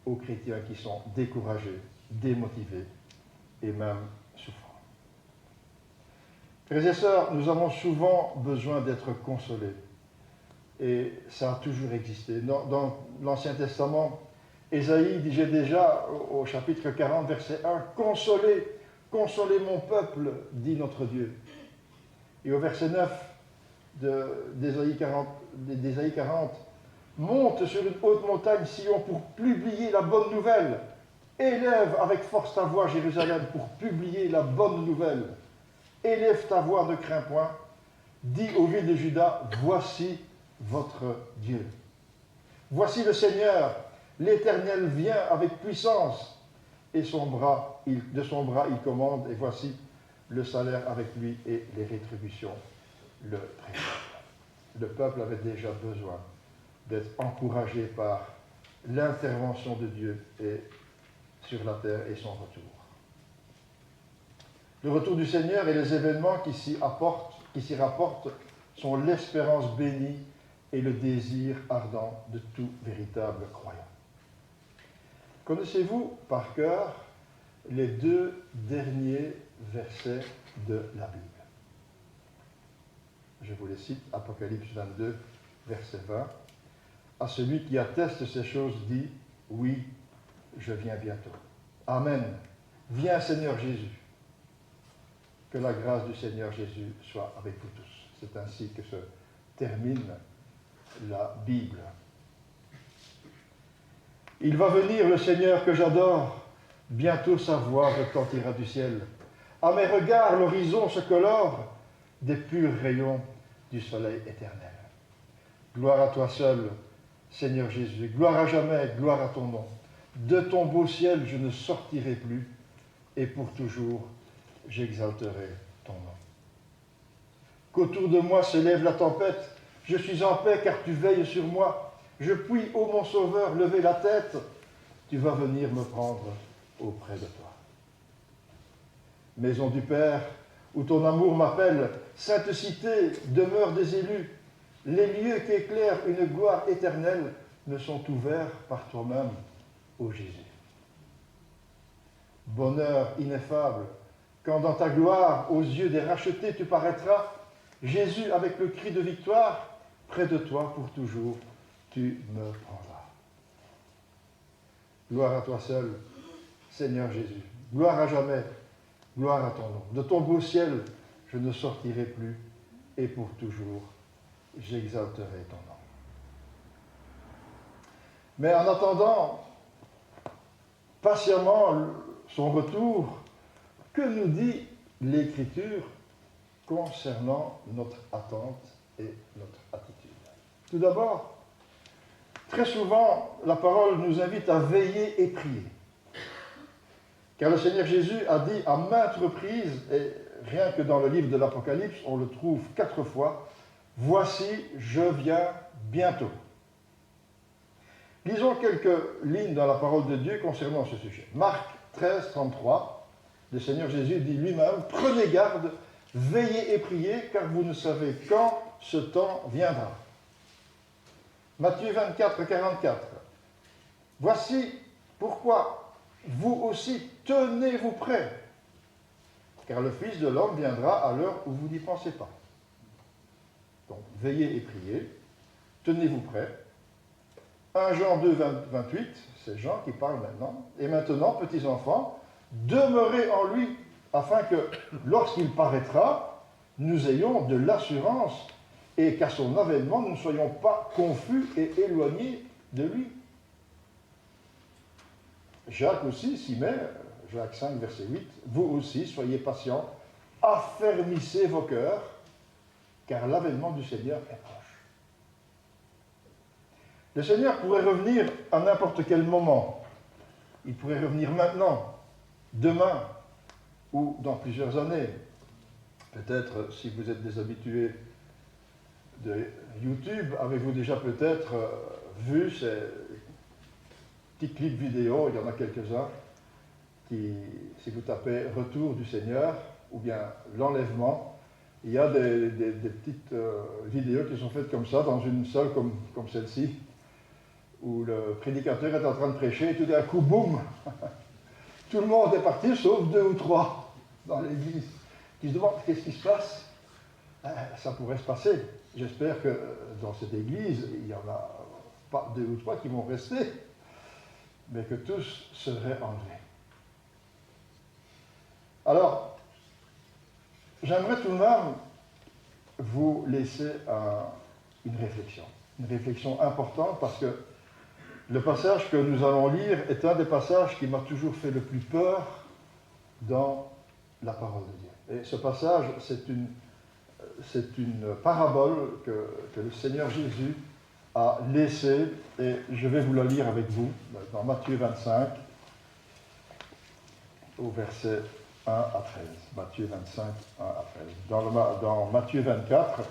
aux chrétiens qui sont découragés, démotivés et même souffrants. Frères et sœurs, nous avons souvent besoin d'être consolés. Et ça a toujours existé. Dans l'Ancien Testament, Ésaïe disait déjà au chapitre 40, verset 1, « Consolez, consolez mon peuple, dit notre Dieu. » Et au verset 9 d'Ésaïe 40, « Monte sur une haute montagne, Sion, pour publier la bonne nouvelle. Élève avec force ta voix, Jérusalem, pour publier la bonne nouvelle. Élève ta voix, ne crains point. Dis aux villes de Juda, voici votre Dieu. Voici le Seigneur, l'Éternel vient avec puissance, et de son bras il commande, et voici le salaire avec lui et les rétributions le précèdent. Le peuple avait déjà besoin d'être encouragé par l'intervention de Dieu et sur la terre et son retour. Le retour du Seigneur et les événements qui s'y rapportent sont l'espérance bénie et le désir ardent de tout véritable croyant. Connaissez-vous par cœur les 2 derniers versets de la Bible? Je vous les cite, Apocalypse 22, verset 20. « À celui qui atteste ces choses dit, oui, je viens bientôt. Amen. Viens Seigneur Jésus. Que la grâce du Seigneur Jésus soit avec vous tous. » C'est ainsi que se termine la Bible. Il va venir le Seigneur que j'adore, bientôt sa voix retentira du ciel. À mes regards, l'horizon se colore des purs rayons du soleil éternel. Gloire à toi seul, Seigneur Jésus, gloire à jamais, gloire à ton nom. de ton beau ciel je ne sortirai plus, et pour toujours j'exalterai ton nom. Qu'autour de moi s'élève la tempête, je suis en paix car tu veilles sur moi. Je puis, ô mon Sauveur, lever la tête, tu vas venir me prendre auprès de toi. Maison du Père, où ton amour m'appelle, sainte cité, demeure des élus, les lieux qu'éclaire une gloire éternelle me sont ouverts par toi-même, ô Jésus. Bonheur ineffable, quand dans ta gloire, aux yeux des rachetés, tu paraîtras, Jésus, avec le cri de victoire, près de toi pour toujours, tu me prendras. Gloire à toi seul, Seigneur Jésus. Gloire à jamais, gloire à ton nom. De ton beau ciel, je ne sortirai plus, et pour toujours, j'exalterai ton nom. Mais en attendant patiemment son retour, que nous dit l'Écriture concernant notre attente et notre attitude? Tout d'abord, très souvent, la parole nous invite à veiller et prier. Car le Seigneur Jésus a dit à maintes reprises, et rien que dans le livre de l'Apocalypse, on le trouve 4 fois, « Voici, je viens bientôt ». Lisons quelques lignes dans la parole de Dieu concernant ce sujet. Marc 13, 33, le Seigneur Jésus dit lui-même, « Prenez garde, veillez et priez, car vous ne savez quand ce temps viendra. » Matthieu 24, 44, « Voici pourquoi vous aussi tenez-vous prêts, car le Fils de l'homme viendra à l'heure où vous n'y pensez pas. » Donc, veillez et priez, tenez-vous prêts. 1 Jean 2, 28, c'est Jean qui parle maintenant. « Et maintenant, petits enfants, demeurez en lui, afin que, lorsqu'il paraîtra, nous ayons de l'assurance et qu'à son avènement, nous ne soyons pas confus et éloignés de lui. » Jacques aussi s'y met, Jacques 5, verset 8, « Vous aussi, soyez patients, affermissez vos cœurs, car l'avènement du Seigneur est proche. » Le Seigneur pourrait revenir à n'importe quel moment. Il pourrait revenir maintenant, demain, ou dans plusieurs années. Peut-être, si vous êtes des habitués de YouTube, avez-vous déjà peut-être vu ces petits clips vidéo, il y en a quelques-uns, qui, si vous tapez « Retour du Seigneur » ou bien « L'enlèvement », il y a des petites vidéos qui sont faites comme ça, dans une salle comme celle-ci, où le prédicateur est en train de prêcher et tout d'un coup, boum, tout le monde est parti, sauf 2 ou 3 dans l'église, qui se demandent qu'est-ce qui se passe. Ça pourrait se passer. J'espère que dans cette église, il n'y en a pas 2 ou 3 qui vont rester, mais que tous seraient enlevés. Alors, j'aimerais tout de même vous laisser une réflexion importante, parce que le passage que nous allons lire est un des passages qui m'a toujours fait le plus peur dans la parole de Dieu. Et ce passage, c'est une parabole que le Seigneur Jésus a laissée, et je vais vous la lire avec vous, dans Matthieu 25, au verset 1 à 13. Matthieu 25, 1 à 13. Dans Matthieu 24,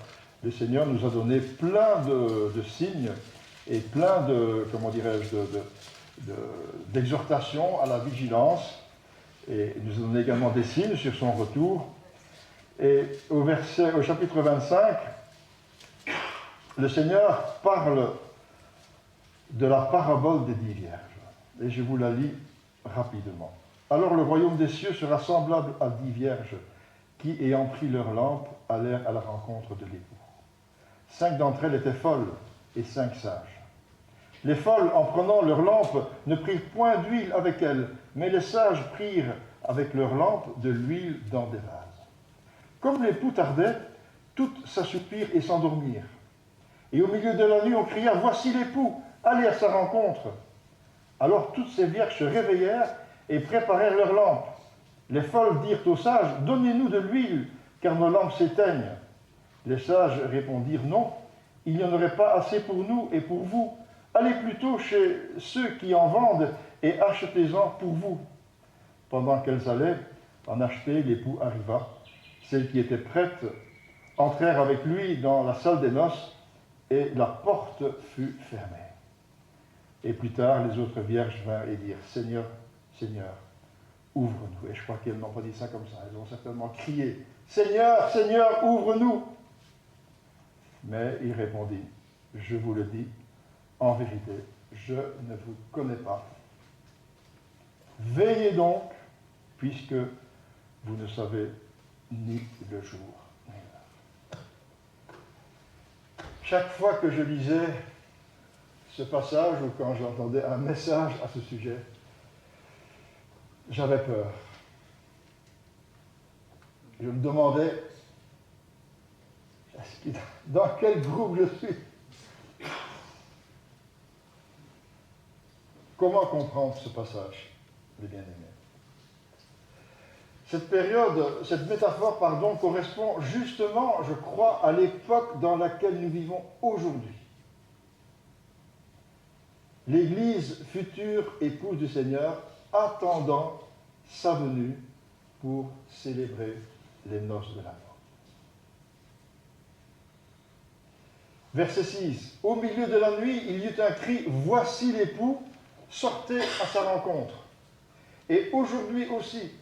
le Seigneur nous a donné plein de signes et plein d'exhortations à la vigilance, et il nous a donné également des signes sur son retour. Et au chapitre 25, le Seigneur parle de la parabole des 10 vierges. Et je vous la lis rapidement. « Alors le royaume des cieux sera semblable à 10 vierges qui, ayant pris leur lampe, allèrent à la rencontre de l'époux. 5 d'entre elles étaient folles et 5 sages. Les folles, en prenant leur lampe, ne prirent point d'huile avec elles, mais les sages prirent avec leur lampe de l'huile dans des vases. Comme l'époux tardait, toutes s'assoupirent et s'endormirent. Et au milieu de la nuit, on cria « Voici l'époux, allez à sa rencontre !» Alors toutes ces vierges se réveillèrent et préparèrent leurs lampes. Les folles dirent aux sages « Donnez-nous de l'huile, car nos lampes s'éteignent. » Les sages répondirent « Non, il n'y en aurait pas assez pour nous et pour vous. Allez plutôt chez ceux qui en vendent et achetez-en pour vous. Pendant qu'elles allaient en acheter, l'époux arriva. Celles qui étaient prêtes entrèrent avec lui dans la salle des noces, et la porte fut fermée. Et plus tard, les autres vierges vinrent et dirent, Seigneur, Seigneur, ouvre-nous. Et je crois qu'elles n'ont pas dit ça comme ça, elles ont certainement crié, Seigneur, Seigneur, ouvre-nous. Mais il répondit, je vous le dis, en vérité, je ne vous connais pas. Veillez donc, puisque vous ne savez ni le jour ni l'heure. Chaque fois que je lisais ce passage, ou quand j'entendais un message à ce sujet, j'avais peur. Je me demandais, dans quel groupe je suis? Comment comprendre ce passage, les bien-aimés? Cette période, cette métaphore, correspond justement, je crois, à l'époque dans laquelle nous vivons aujourd'hui. L'Église, future épouse du Seigneur, attendant sa venue pour célébrer les noces de l'amour. Verset 6. Au milieu de la nuit, il y eut un cri, voici l'époux, sortez à sa rencontre. Et aujourd'hui aussi,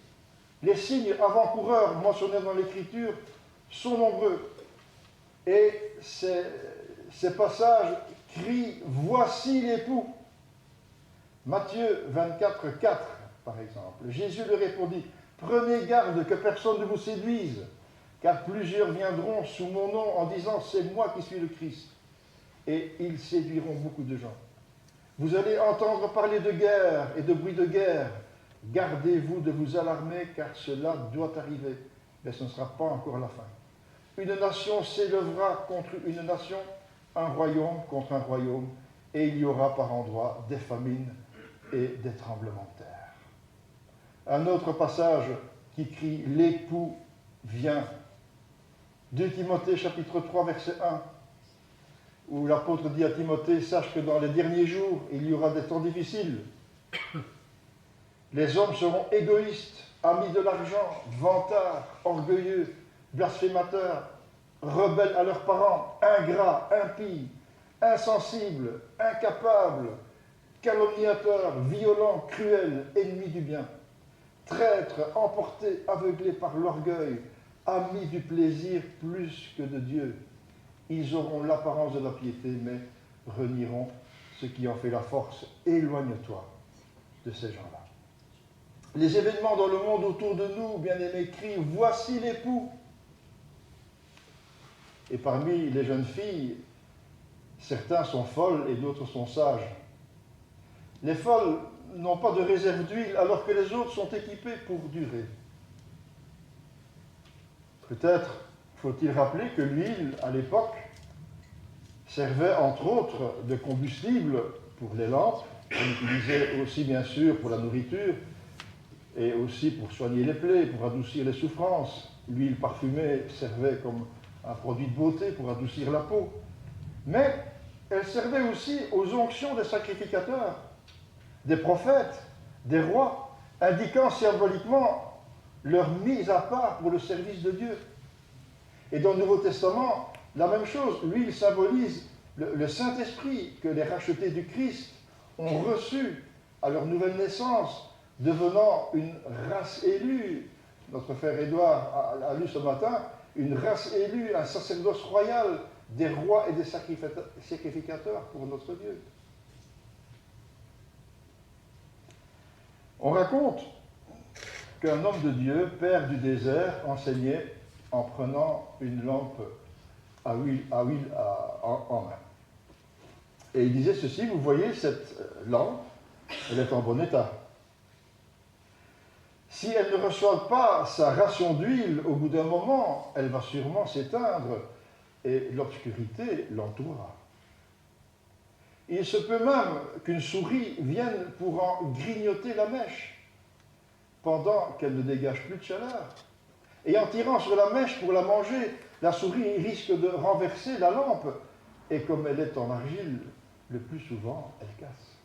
les signes avant-coureurs mentionnés dans l'Écriture sont nombreux. Et ces passages crient « Voici l'époux ». Matthieu 24, 4, par exemple. Jésus leur répondit « Prenez garde que personne ne vous séduise, car plusieurs viendront sous mon nom en disant « C'est moi qui suis le Christ ». Et ils séduiront beaucoup de gens. Vous allez entendre parler de guerre et de bruit de guerre. Gardez-vous de vous alarmer, car cela doit arriver, mais ce ne sera pas encore la fin. Une nation s'élèvera contre une nation, un royaume contre un royaume, et il y aura par endroits des famines et des tremblements de terre. Un autre passage qui crie « L'époux vient ». 2 Timothée chapitre 3 verset 1, où l'apôtre dit à Timothée « Sache que dans les derniers jours, il y aura des temps difficiles. Les hommes seront égoïstes, amis de l'argent, vantards, orgueilleux, blasphémateurs, rebelles à leurs parents, ingrats, impies, insensibles, incapables, calomniateurs, violents, cruels, ennemis du bien, traîtres, emportés, aveuglés par l'orgueil, amis du plaisir plus que de Dieu. Ils auront l'apparence de la piété, mais renieront ce qui en fait la force. Éloigne-toi de ces gens-là. Les événements dans le monde autour de nous, bien-aimés, crient « Voici l'époux ». Et parmi les jeunes filles, certains sont folles et d'autres sont sages. Les folles n'ont pas de réserve d'huile, alors que les autres sont équipées pour durer. Peut-être faut-il rappeler que l'huile, à l'époque, servait entre autres de combustible pour les lampes. On l'utilisait aussi, bien sûr, pour la nourriture, et aussi pour soigner les plaies, pour adoucir les souffrances. L'huile parfumée servait comme un produit de beauté pour adoucir la peau. Mais elle servait aussi aux onctions des sacrificateurs, des prophètes, des rois, indiquant symboliquement leur mise à part pour le service de Dieu. Et dans le Nouveau Testament, la même chose. L'huile symbolise le Saint-Esprit que les rachetés du Christ ont reçu à leur nouvelle naissance, devenant une race élue. Notre frère Édouard a lu ce matin, une race élue, un sacerdoce royal, des rois et des sacrificateurs pour notre Dieu. On raconte qu'un homme de Dieu, père du désert, enseignait en prenant une lampe à huile en main. Et il disait ceci, vous voyez cette lampe, elle est en bon état. Si elle ne reçoit pas sa ration d'huile au bout d'un moment, elle va sûrement s'éteindre et l'obscurité l'entourera. Il se peut même qu'une souris vienne pour en grignoter la mèche pendant qu'elle ne dégage plus de chaleur. Et en tirant sur la mèche pour la manger, la souris risque de renverser la lampe et comme elle est en argile, le plus souvent, elle casse.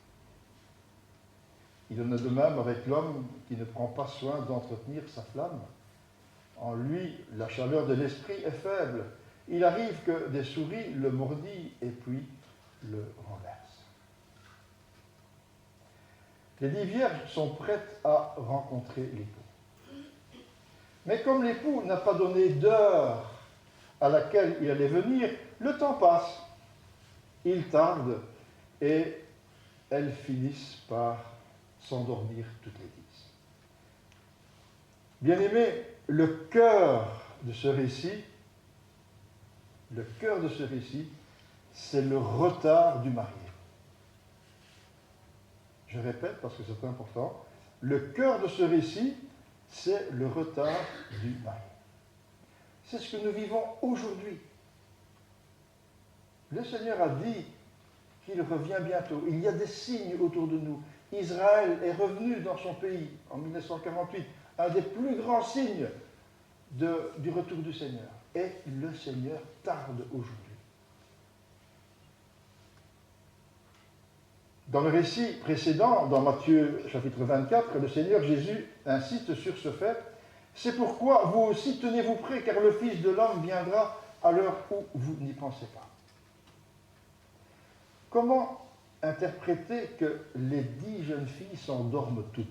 Il en est de même avec l'homme qui ne prend pas soin d'entretenir sa flamme. En lui, la chaleur de l'esprit est faible. Il arrive que des souris le mordillent et puis le renversent. Les 10 vierges sont prêtes à rencontrer l'époux. Mais comme l'époux n'a pas donné d'heure à laquelle il allait venir, le temps passe. Il tarde et elles finissent par s'endormir toutes les 10. Bien-aimés, le cœur de ce récit, c'est le retard du marié. Je répète parce que c'est important. Le cœur de ce récit, c'est le retard du marié. C'est ce que nous vivons aujourd'hui. Le Seigneur a dit qu'il revient bientôt. Il y a des signes autour de nous. Israël est revenu dans son pays en 1948. Un des plus grands signes du retour du Seigneur. Et le Seigneur tarde aujourd'hui. Dans le récit précédent, dans Matthieu chapitre 24, le Seigneur Jésus insiste sur ce fait. C'est pourquoi vous aussi tenez-vous prêts, car le Fils de l'homme viendra à l'heure où vous n'y pensez pas. Comment interpréter que les 10 jeunes filles s'endorment toutes?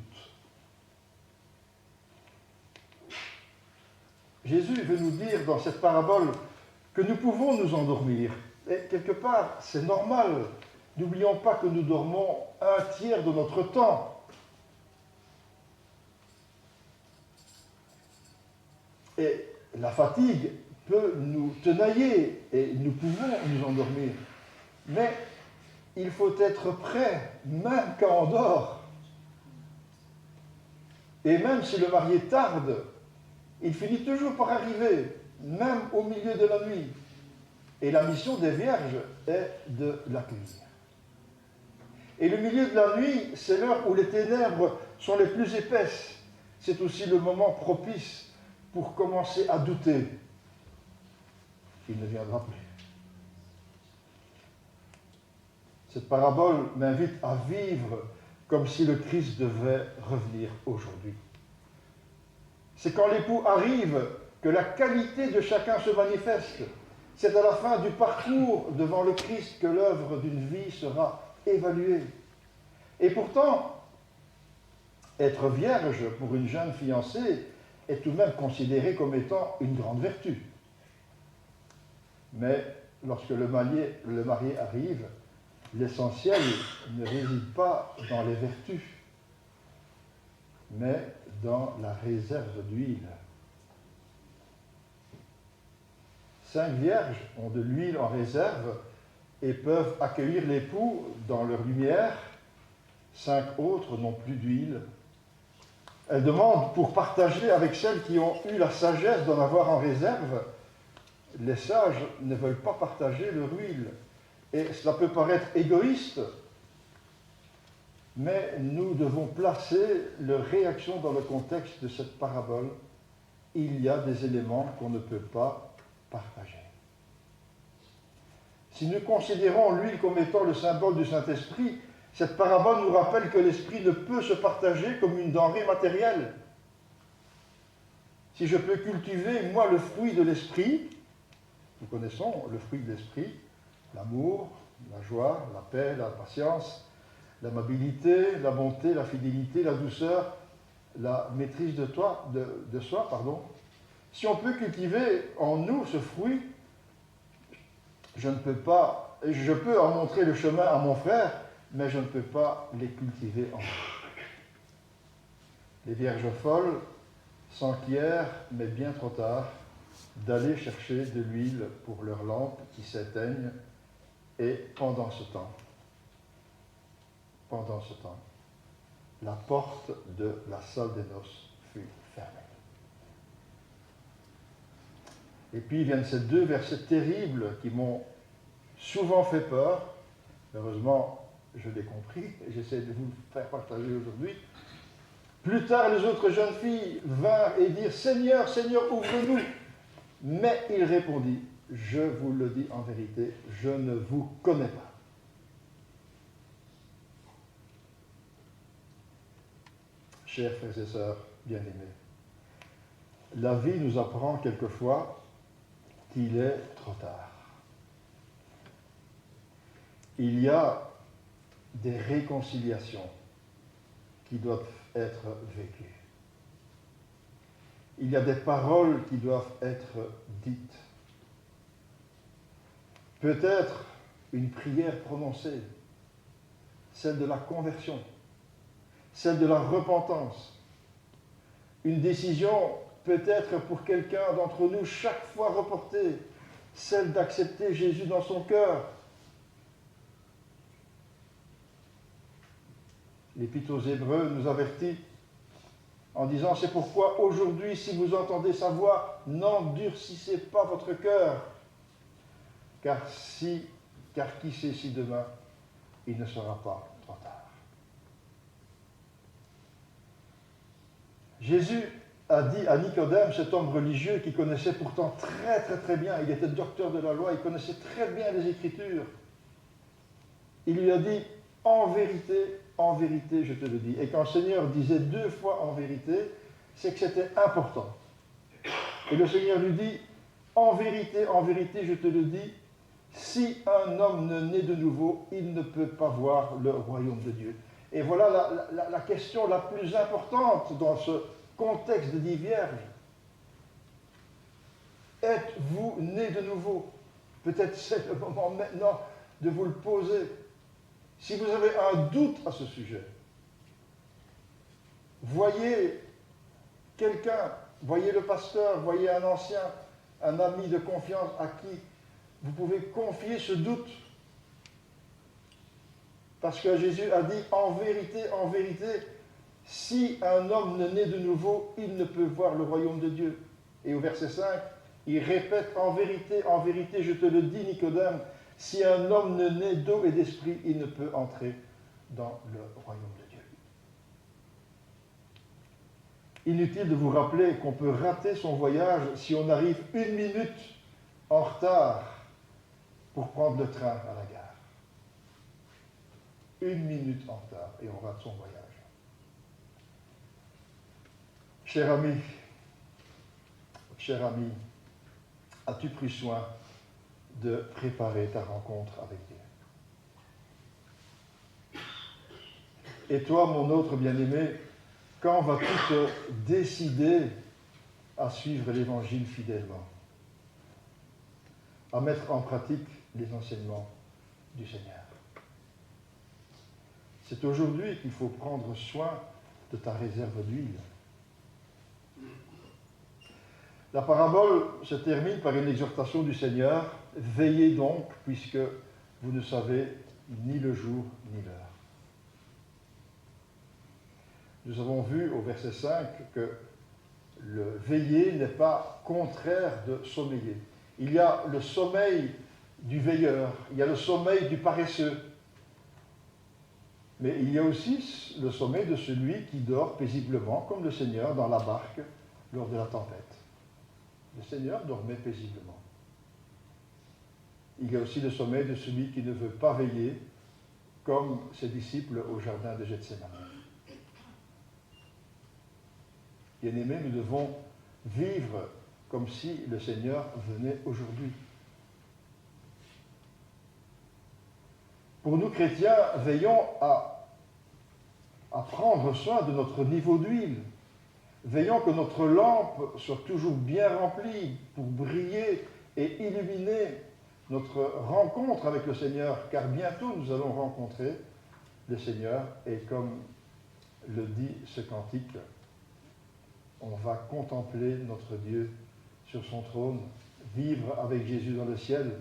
Jésus veut nous dire dans cette parabole que nous pouvons nous endormir. Et quelque part, c'est normal. N'oublions pas que nous dormons un tiers de notre temps. Et la fatigue peut nous tenailler et nous pouvons nous endormir. Mais il faut être prêt, même quand on dort. Et même si le marié tarde, il finit toujours par arriver, même au milieu de la nuit. Et la mission des vierges est de l'accueillir. Et le milieu de la nuit, c'est l'heure où les ténèbres sont les plus épaisses. C'est aussi le moment propice pour commencer à douter qu'il ne viendra plus. Cette parabole m'invite à vivre comme si le Christ devait revenir aujourd'hui. C'est quand l'époux arrive que la qualité de chacun se manifeste. C'est à la fin du parcours devant le Christ que l'œuvre d'une vie sera évaluée. Et pourtant, être vierge pour une jeune fiancée est tout de même considéré comme étant une grande vertu. Mais lorsque le marié arrive, l'essentiel ne réside pas dans les vertus, mais dans la réserve d'huile. 5 vierges ont de l'huile en réserve et peuvent accueillir l'époux dans leur lumière. 5 autres n'ont plus d'huile. Elles demandent pour partager avec celles qui ont eu la sagesse d'en avoir en réserve. Les sages ne veulent pas partager leur huile. Et cela peut paraître égoïste, mais nous devons placer leur réaction dans le contexte de cette parabole. Il y a des éléments qu'on ne peut pas partager. Si nous considérons l'huile comme étant le symbole du Saint-Esprit, cette parabole nous rappelle que l'Esprit ne peut se partager comme une denrée matérielle. Si je peux cultiver, moi, le fruit de l'Esprit, nous connaissons le fruit de l'Esprit, l'amour, la joie, la paix, la patience, l'amabilité, la bonté, la fidélité, la douceur, la maîtrise de soi. Si on peut cultiver en nous ce fruit, je peux en montrer le chemin à mon frère, mais je ne peux pas les cultiver en moi. Les vierges folles s'enquièrent, mais bien trop tard, d'aller chercher de l'huile pour leurs lampes qui s'éteignent. Et pendant ce temps, la porte de la salle des noces fut fermée. Et puis viennent ces 2 versets terribles qui m'ont souvent fait peur. Heureusement, je l'ai compris et j'essaie de vous le faire partager aujourd'hui. Plus tard, les autres jeunes filles vinrent et dirent « Seigneur, Seigneur, ouvre-nous » Mais il répondit « Je vous le dis en vérité, je ne vous connais pas. » chers frères et sœurs bien-aimés. La vie nous apprend quelquefois qu'il est trop tard. Il y a des réconciliations qui doivent être vécues. Il y a des paroles qui doivent être dites. Peut-être une prière prononcée, celle de la conversion, celle de la repentance. Une décision peut-être pour quelqu'un d'entre nous chaque fois reportée, celle d'accepter Jésus dans son cœur. L'Épître aux Hébreux nous avertit en disant « C'est pourquoi aujourd'hui, si vous entendez sa voix, n'endurcissez pas votre cœur, car qui sait si demain, il ne sera pas trop tard. » Jésus a dit à Nicodème, cet homme religieux qui connaissait pourtant très bien, il était docteur de la loi, il connaissait très bien les Écritures, il lui a dit « En vérité, je te le dis. » Et quand le Seigneur disait 2 fois en vérité, c'est que c'était important. Et le Seigneur lui dit, en vérité, je te le dis, si un homme ne naît de nouveau, il ne peut pas voir le royaume de Dieu. Et voilà la question la plus importante dans ce contexte de 10 vierges. Êtes-vous né de nouveau? Peut-être c'est le moment maintenant de vous le poser. Si vous avez un doute à ce sujet, voyez quelqu'un, voyez le pasteur, voyez un ancien, un ami de confiance à qui vous pouvez confier ce doute. Parce que Jésus a dit, en vérité, si un homme ne naît de nouveau, il ne peut voir le royaume de Dieu. Et au verset 5, il répète, en vérité, je te le dis, Nicodème, si un homme ne naît d'eau et d'esprit, il ne peut entrer dans le royaume de Dieu. Inutile de vous rappeler qu'on peut rater son voyage si on arrive 1 minute en retard pour prendre le train à la gare. 1 minute en retard et on rate son voyage. Cher ami, as-tu pris soin de préparer ta rencontre avec Dieu? Et toi, mon autre bien-aimé, quand vas-tu te décider à suivre l'Évangile fidèlement, à mettre en pratique les enseignements du Seigneur? C'est aujourd'hui qu'il faut prendre soin de ta réserve d'huile. La parabole se termine par une exhortation du Seigneur. Veillez donc, puisque vous ne savez ni le jour ni l'heure. Nous avons vu au verset 5 que le veiller n'est pas contraire de sommeiller. Il y a le sommeil du veilleur, il y a le sommeil du paresseux. Mais il y a aussi le sommeil de celui qui dort paisiblement, comme le Seigneur dans la barque lors de la tempête. Le Seigneur dormait paisiblement. Il y a aussi le sommeil de celui qui ne veut pas veiller, comme ses disciples au jardin de Gethsémani. Bien-aimés, nous devons vivre comme si le Seigneur venait aujourd'hui. Pour nous chrétiens, veillons à prendre soin de notre niveau d'huile. Veillons que notre lampe soit toujours bien remplie pour briller et illuminer notre rencontre avec le Seigneur, car bientôt nous allons rencontrer le Seigneur et comme le dit ce cantique, on va contempler notre Dieu sur son trône, vivre avec Jésus dans le ciel,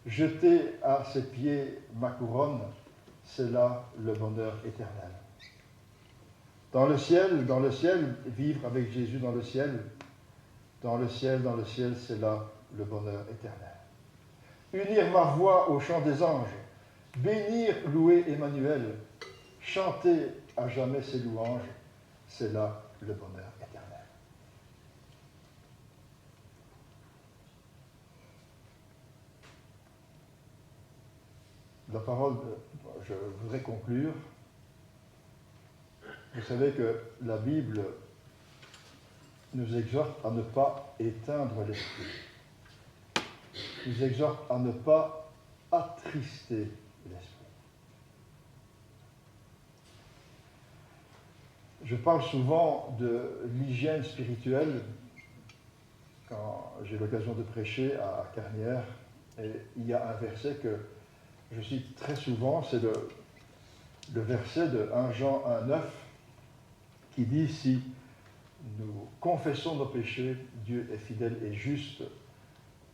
jeter à ses pieds ma couronne, c'est là le bonheur éternel. Dans le ciel, vivre avec Jésus dans le ciel, c'est là le bonheur éternel. Unir ma voix au chant des anges, bénir, louer Emmanuel, chanter à jamais ses louanges, c'est là le bonheur éternel. La parole, je voudrais conclure. Vous savez que la Bible nous exhorte à ne pas éteindre l'esprit, nous exhorte à ne pas attrister l'esprit. Je parle souvent de l'hygiène spirituelle quand j'ai l'occasion de prêcher à Carnières, et il y a un verset que je cite très souvent, c'est le verset de 1 Jean 1,9 qui dit « Si nous confessons nos péchés, Dieu est fidèle et juste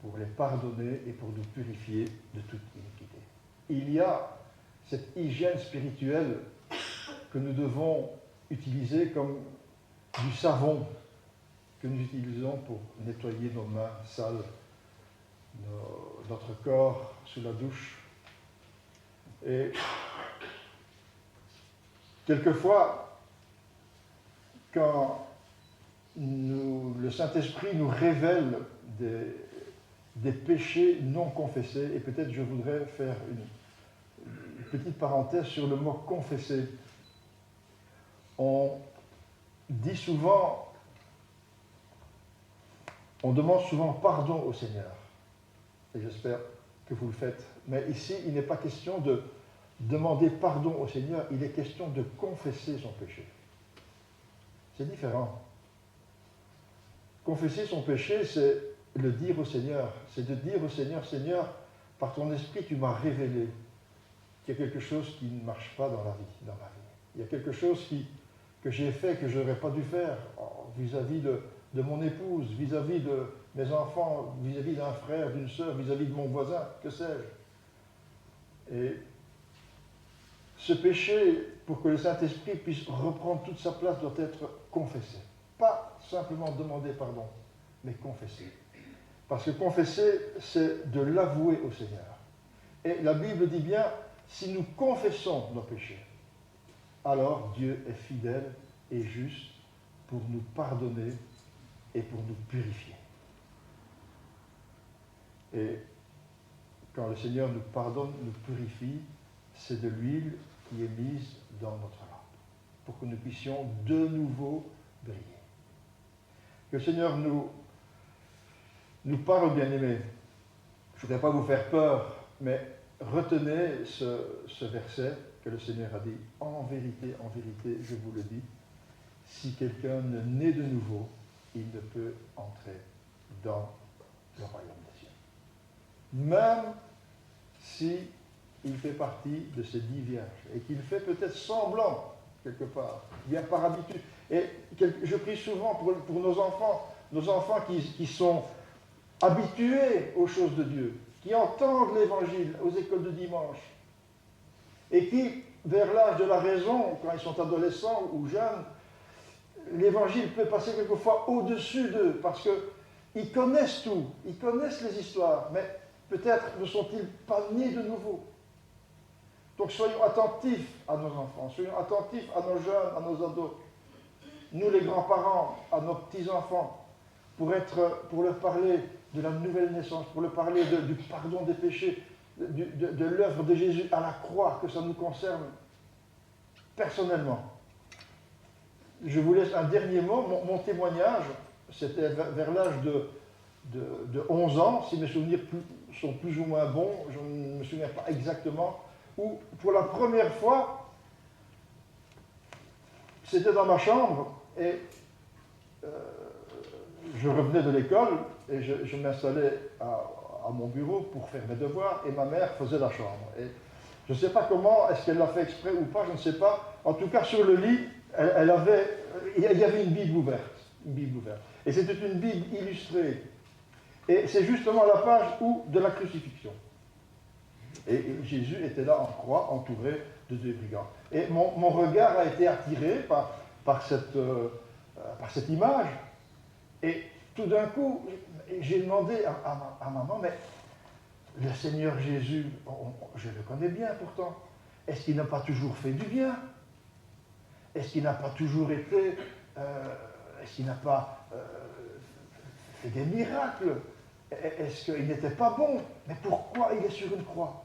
pour les pardonner et pour nous purifier de toute iniquité. » Il y a cette hygiène spirituelle que nous devons utiliser comme du savon que nous utilisons pour nettoyer nos mains sales, notre corps sous la douche. Et quelquefois, quand le Saint-Esprit nous révèle des péchés non confessés, et peut-être je voudrais faire une petite parenthèse sur le mot « confesser ». On dit souvent, on demande souvent pardon au Seigneur, et j'espère que vous le faites, mais ici il n'est pas question de demander pardon au Seigneur, il est question de confesser son péché. C'est différent. Confesser son péché, c'est le dire au Seigneur, c'est de dire au Seigneur, Seigneur, par ton esprit, tu m'as révélé qu'il y a quelque chose qui ne marche pas dans ma vie. Il y a quelque chose que j'ai fait, que je n'aurais pas dû faire vis-à-vis de mon épouse, vis-à-vis de mes enfants, vis-à-vis d'un frère, d'une sœur, vis-à-vis de mon voisin, que sais-je. Et ce péché, pour que le Saint-Esprit puisse reprendre toute sa place, doit être confessé. Pas simplement demander pardon, mais confesser. Parce que confesser, c'est de l'avouer au Seigneur. Et la Bible dit bien, si nous confessons nos péchés, alors Dieu est fidèle et juste pour nous pardonner et pour nous purifier. Et quand le Seigneur nous pardonne, nous purifie, c'est de l'huile qui est mise dans notre lampe, pour que nous puissions de nouveau briller. Que le Seigneur nous parle, bien-aimés. Je ne voudrais pas vous faire peur, mais retenez ce verset que le Seigneur a dit. En vérité, je vous le dis, si quelqu'un ne naît de nouveau, il ne peut entrer dans le royaume des cieux. Même s'il fait partie de ces 10 vierges et qu'il fait peut-être semblant, quelque part, bien par habitude. Et je prie souvent pour nos enfants qui sont habitués aux choses de Dieu, qui entendent l'Évangile aux écoles de dimanche, et qui, vers l'âge de la raison, quand ils sont adolescents ou jeunes, l'Évangile peut passer quelquefois au-dessus d'eux, parce qu'ils connaissent tout, ils connaissent les histoires, mais peut-être ne sont-ils pas nés de nouveau. Donc soyons attentifs à nos enfants, soyons attentifs à nos jeunes, à nos ados, nous les grands-parents, à nos petits-enfants, pour leur parler de la nouvelle naissance, pour leur parler du pardon des péchés, de l'œuvre de Jésus à la croix, que ça nous concerne personnellement. Je vous laisse un dernier mot. Mon témoignage, c'était vers l'âge de 11 ans, si mes souvenirs sont plus ou moins bons, je ne me souviens pas exactement, où pour la première fois, c'était dans ma chambre, et je revenais de l'école, et je m'installais à mon bureau pour faire mes devoirs, et ma mère faisait la chambre. Et je ne sais pas comment, est-ce qu'elle l'a fait exprès ou pas, je ne sais pas. En tout cas, sur le lit, il y avait une Bible ouverte. Et c'était une Bible illustrée. Et c'est justement la page de la crucifixion. Et Jésus était là en croix, entouré de 2 brigands. Et mon regard a été attiré par cette image. Et tout d'un coup, j'ai demandé à maman, mais le Seigneur Jésus, je le connais bien pourtant, est-ce qu'il n'a pas toujours fait du bien? Est-ce qu'il n'a pas toujours été, est-ce qu'il n'a pas fait des miracles? Est-ce qu'il n'était pas bon? Mais pourquoi il est sur une croix?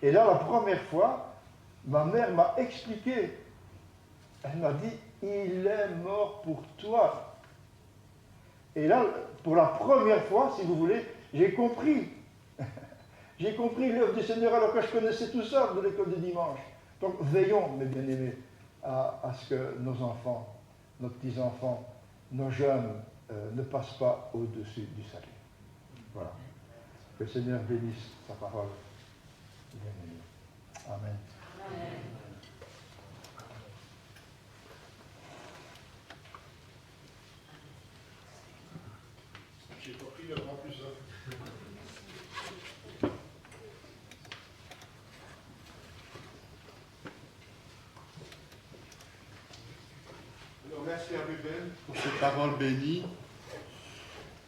Et là, la première fois, ma mère m'a expliqué Elle m'a dit, il est mort pour toi. Et là, pour la première fois, si vous voulez, j'ai compris. J'ai compris l'œuvre du Seigneur alors que je connaissais tout ça de l'école du dimanche. Donc veillons, mes bien-aimés, à ce que nos enfants, nos petits-enfants, nos jeunes ne passent pas au-dessus du salut. Voilà. Que le Seigneur bénisse sa parole. Bien-aimés. Amen. Amen. J'ai compris le grand plus. Alors, merci à Ruben pour ces paroles bénies.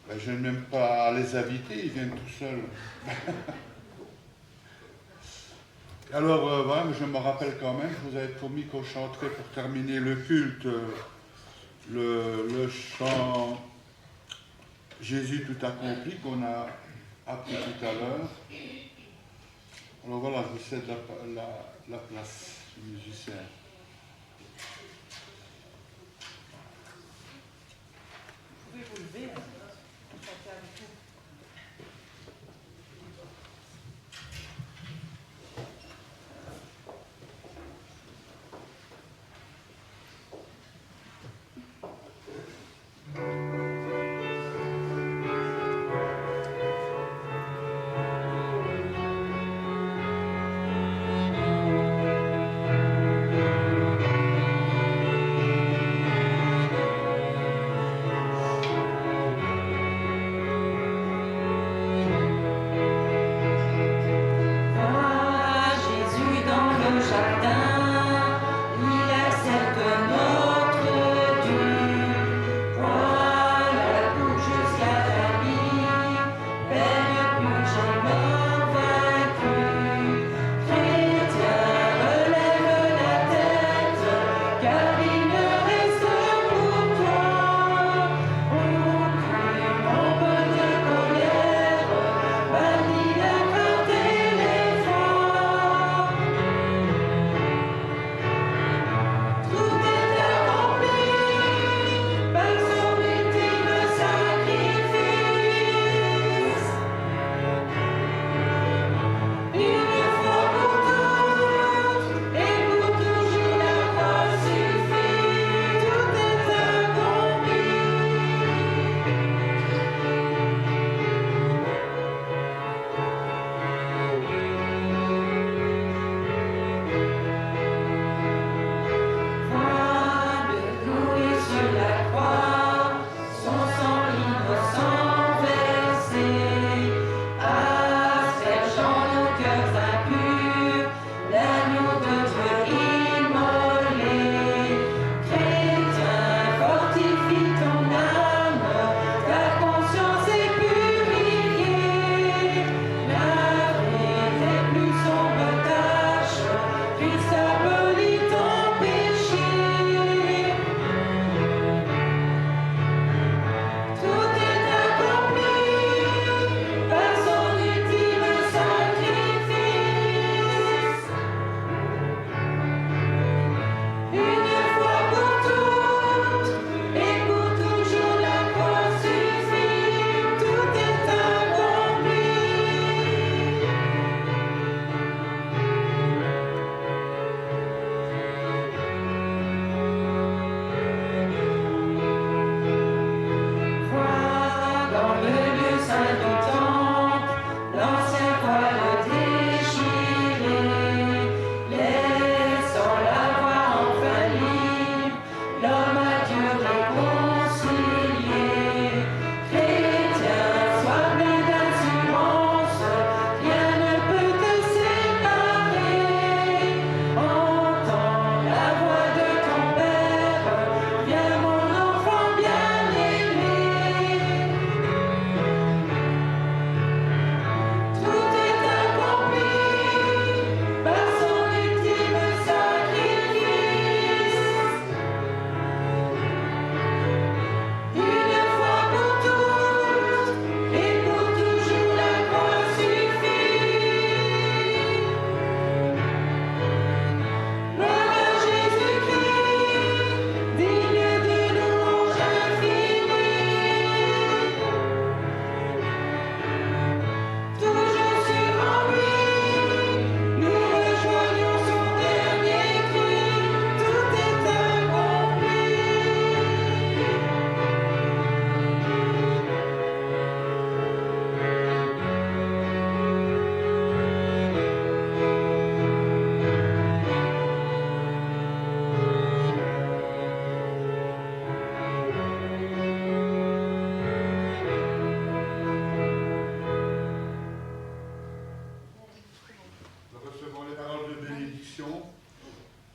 Ben, je n'aime même pas les inviter, ils viennent tout seuls. Alors, voilà, mais je me rappelle quand même, je vous avais promis qu'on chanterait pour terminer le culte, le chant Jésus tout accompli qu'on a appris tout à l'heure. Alors voilà, je vous cède la place du musicien. Vous pouvez vous lever, pour chanter avec vous. Amen.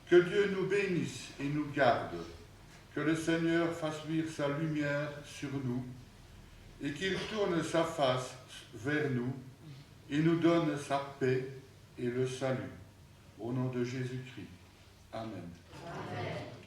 Que Dieu nous bénisse et nous garde, que le Seigneur fasse luire sa lumière sur nous et qu'il tourne sa face vers nous et nous donne sa paix et le salut. Au nom de Jésus-Christ. Amen. Amen.